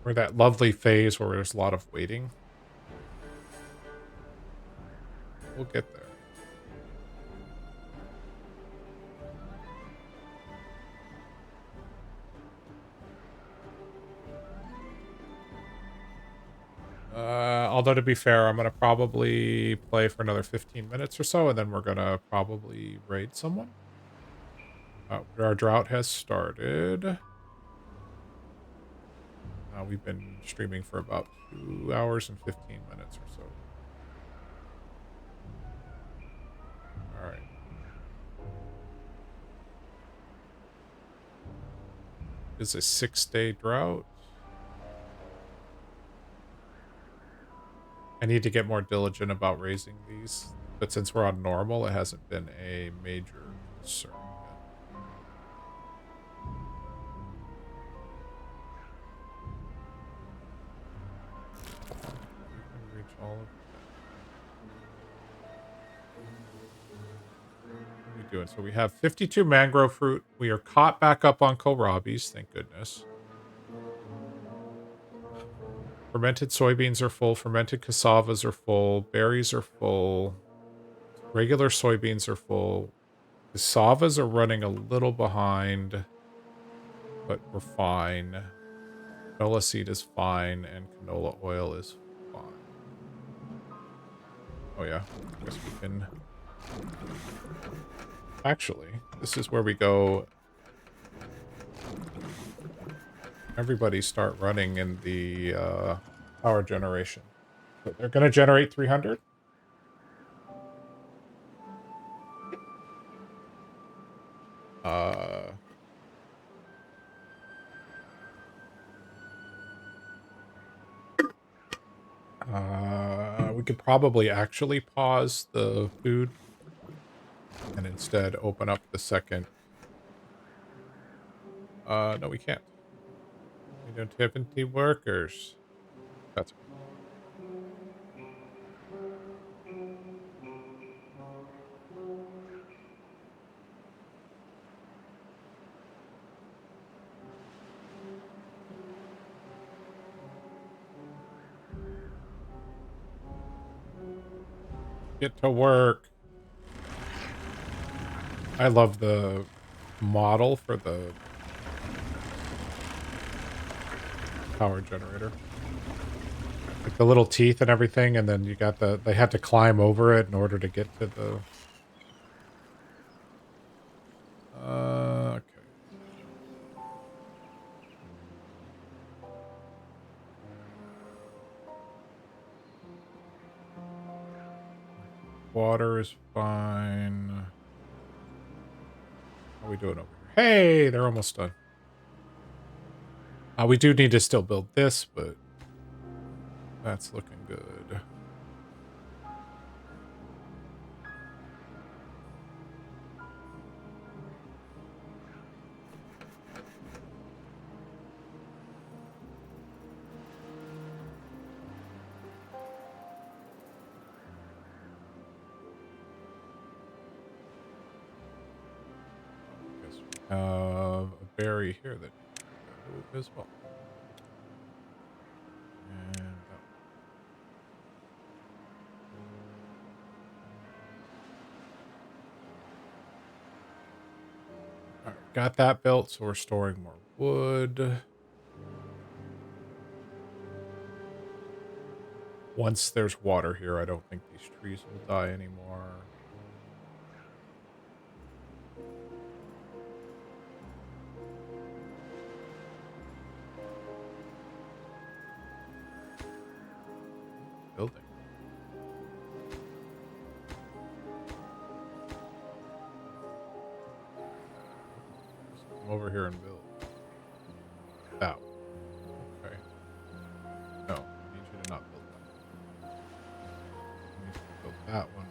[SPEAKER 1] We're that lovely phase where there's a lot of waiting. We'll get there. Although to be fair, I'm going to probably play for another 15 minutes or so, and then we're going to probably raid someone. Our drought has started. We've been streaming for about 2 hours and 15 minutes or so. All right. It's a 6-day drought. I need to get more diligent about raising these, but since we're on normal, it hasn't been a major concern yet. We can reach all of that. What are we doing? So we have 52 mangrove fruit. We are caught back up on kohlrabies, thank goodness. Fermented soybeans are full. Fermented cassavas are full. Berries are full. Regular soybeans are full. Cassavas are running a little behind, but we're fine. Canola seed is fine, and canola oil is fine. Oh yeah, I guess we can... Actually, this is where we go... Everybody start running in the power generation. So they're going to generate 300? We could probably actually pause the food and instead open up the second. No, we can't. We don't have any workers. That's get to work. I love the model for the power generator. Like the little teeth and everything, and then you got they had to climb over it in order to get to the... okay. Water is fine. How are we doing over here? Hey, they're almost done. We do need to still build this, but that's looking good. Guess we have a berry here that needs to go as well. And that one. All right, got that built, so we're storing more wood. Once there's water here, I don't think these trees will die anymore. Building. Just come over here and build. That one. Okay. No, I need you to not build that. I need you to build that one.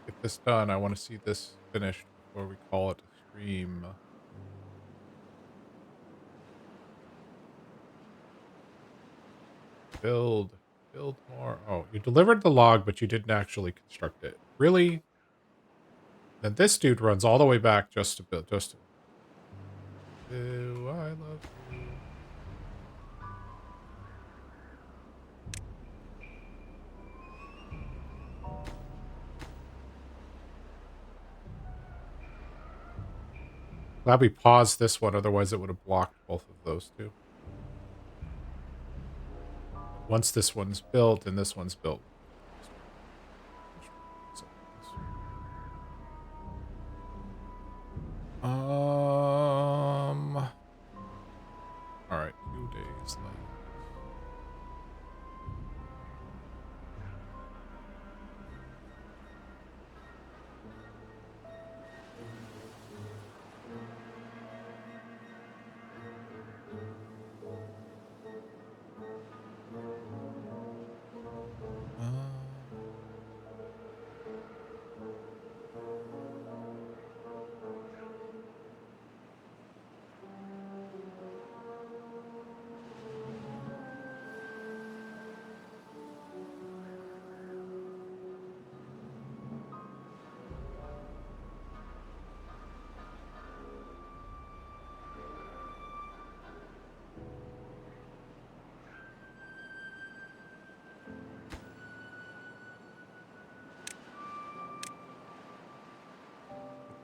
[SPEAKER 1] Get this done. I want to see this finished before we call it a stream. Build more. Oh, you delivered the log, but you didn't actually construct it. Really? Then this dude runs all the way back just to build. Just to... Do I love you? Glad we paused this one, otherwise it would have blocked both of those two. Once this one's built and this one's built. All right, 2 days left.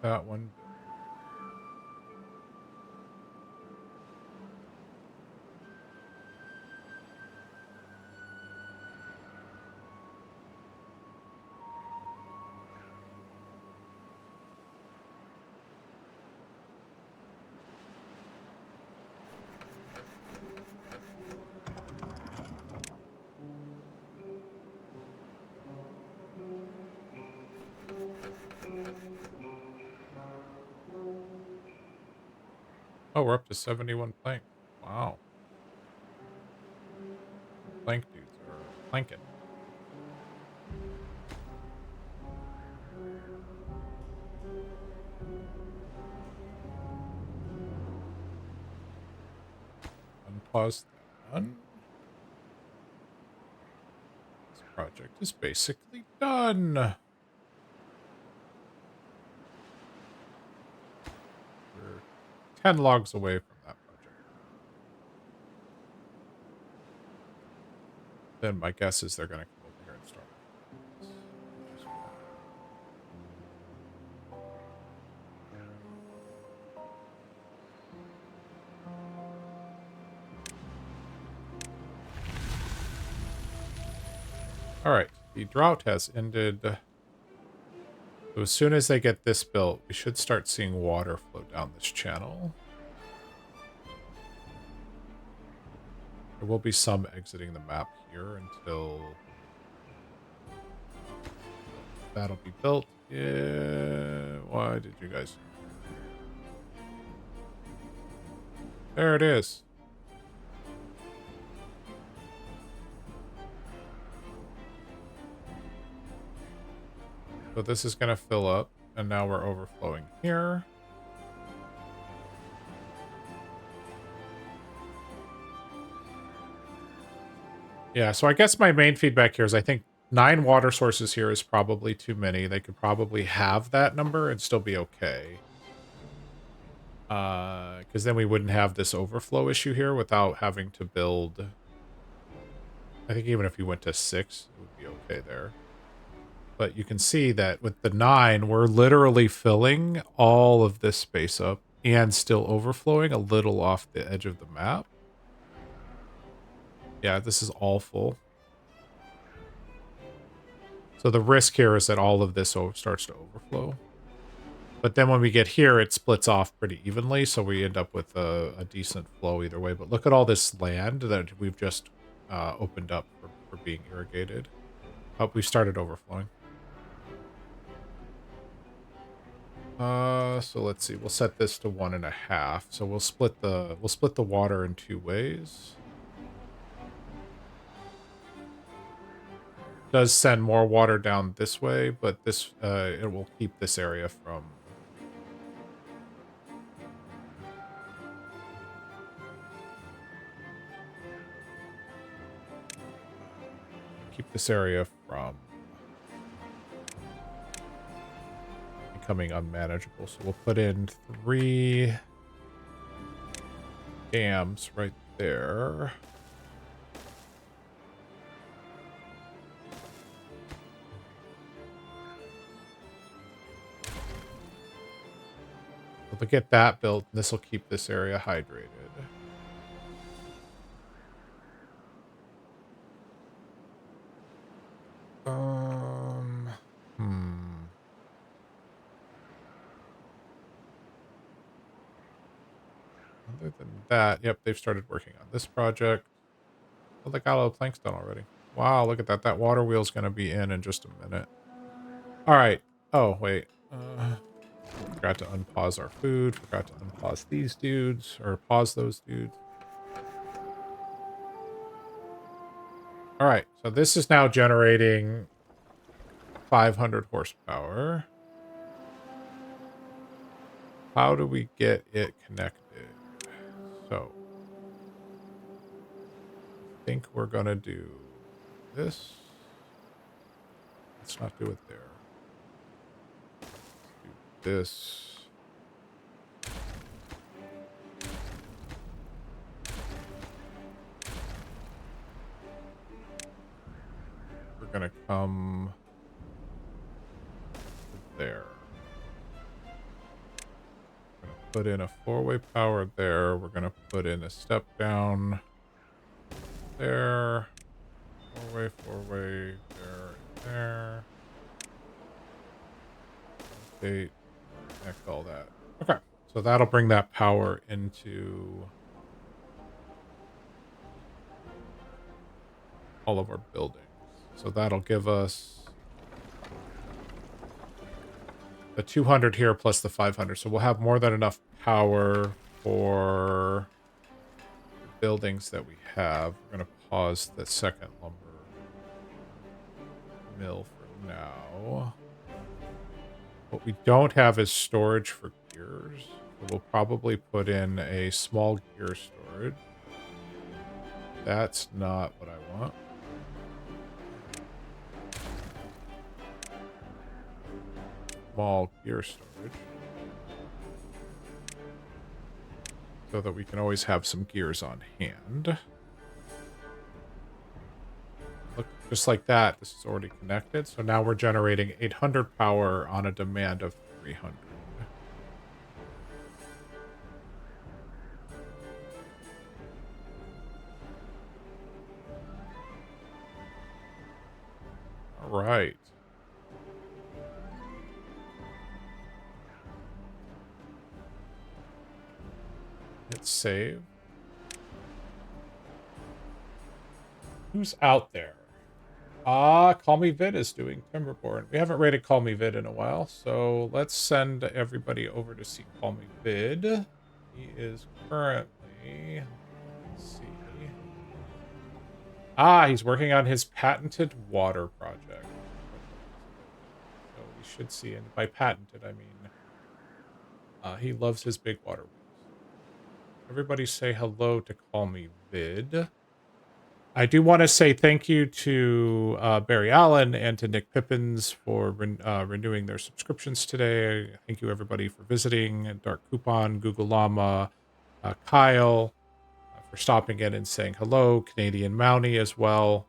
[SPEAKER 1] that one. Oh, we're up to 71 planks. Wow. Plank dudes are planking. Unpause that one. This project is basically done. We're 10 logs away from that project. Then my guess is they're going to come over here and start. Which is fine. All right, the drought has ended. So as soon as they get this built, we should start seeing water flow down this channel. There will be some exiting the map here until that'll be built. Yeah, why did you guys? There it is. So this is going to fill up, and now we're overflowing here. Yeah, so I guess my main feedback here is I think 9 water sources here is probably too many. They could probably have that number and still be okay. Because then we wouldn't have this overflow issue here without having to build. I think even if you went to 6, it would be okay there. But you can see that with the 9, we're literally filling all of this space up and still overflowing a little off the edge of the map. Yeah, this is all full. So the risk here is that all of this starts to overflow. But then when we get here, it splits off pretty evenly, so we end up with a decent flow either way. But look at all this land that we've just opened up for being irrigated. Oh, we started overflowing. So let's see. We'll set this to 1.5. So we'll split the water in 2 ways. Does send more water down this way, but this it will keep this area from becoming unmanageable. So we'll put in 3 dams right there. We'll get that built, and this will keep this area hydrated. Other than that, yep, they've started working on this project. Oh, they got all the planks done already. Wow, look at that. That water wheel's going to be in just a minute. All right. Oh, wait. Forgot to unpause our food. Forgot to unpause these dudes. Or pause those dudes. All right. So this is now generating 500 horsepower. How do we get it connected? So I think we're going to do this. Let's not do it there. Let's do this. We're going to come there. put in a 4-way power there. We're going to put in a step down there. 4-way, 4-way, there, and there. Rotate, connect all that. Okay, so that'll bring that power into all of our buildings. So that'll give us the 200 here plus the 500. So we'll have more than enough power for the buildings that we have. We're going to pause the second lumber mill for now. What we don't have is storage for gears. So we'll probably put in a small gear storage. That's not what I want. Small gear storage. So that we can always have some gears on hand. Look, just like that, this is already connected. So now we're generating 800 power on a demand of 300. All right. Hit save. Who's out there? Call Me Vid is doing Timberborn. We haven't rated Call Me Vid in a while, so let's send everybody over to see Call Me Vid. He is currently... Let's see. He's working on his patented water project. So we should see, and by patented, I mean he loves his big water wheels. Everybody say hello to Call Me Vid. I do want to say thank you to Barry Allen and to Nick Pippins for renewing their subscriptions today. Thank you, everybody, for visiting. Dark Coupon, Google Llama, Kyle, for stopping in and saying hello. Canadian Mountie as well.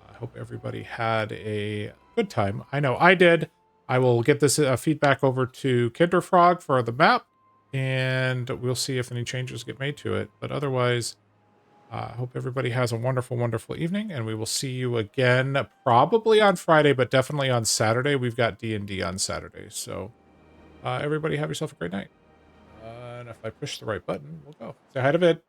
[SPEAKER 1] I hope everybody had a good time. I know I did. I will get this feedback over to Kinderfrog for the map, and we'll see if any changes get made to it. But otherwise... I hope everybody has a wonderful, wonderful evening, and we will see you again probably on Friday, but definitely on Saturday. We've got D&D on Saturday, so everybody have yourself a great night. And if I push the right button, we'll go. Say hi to Vid.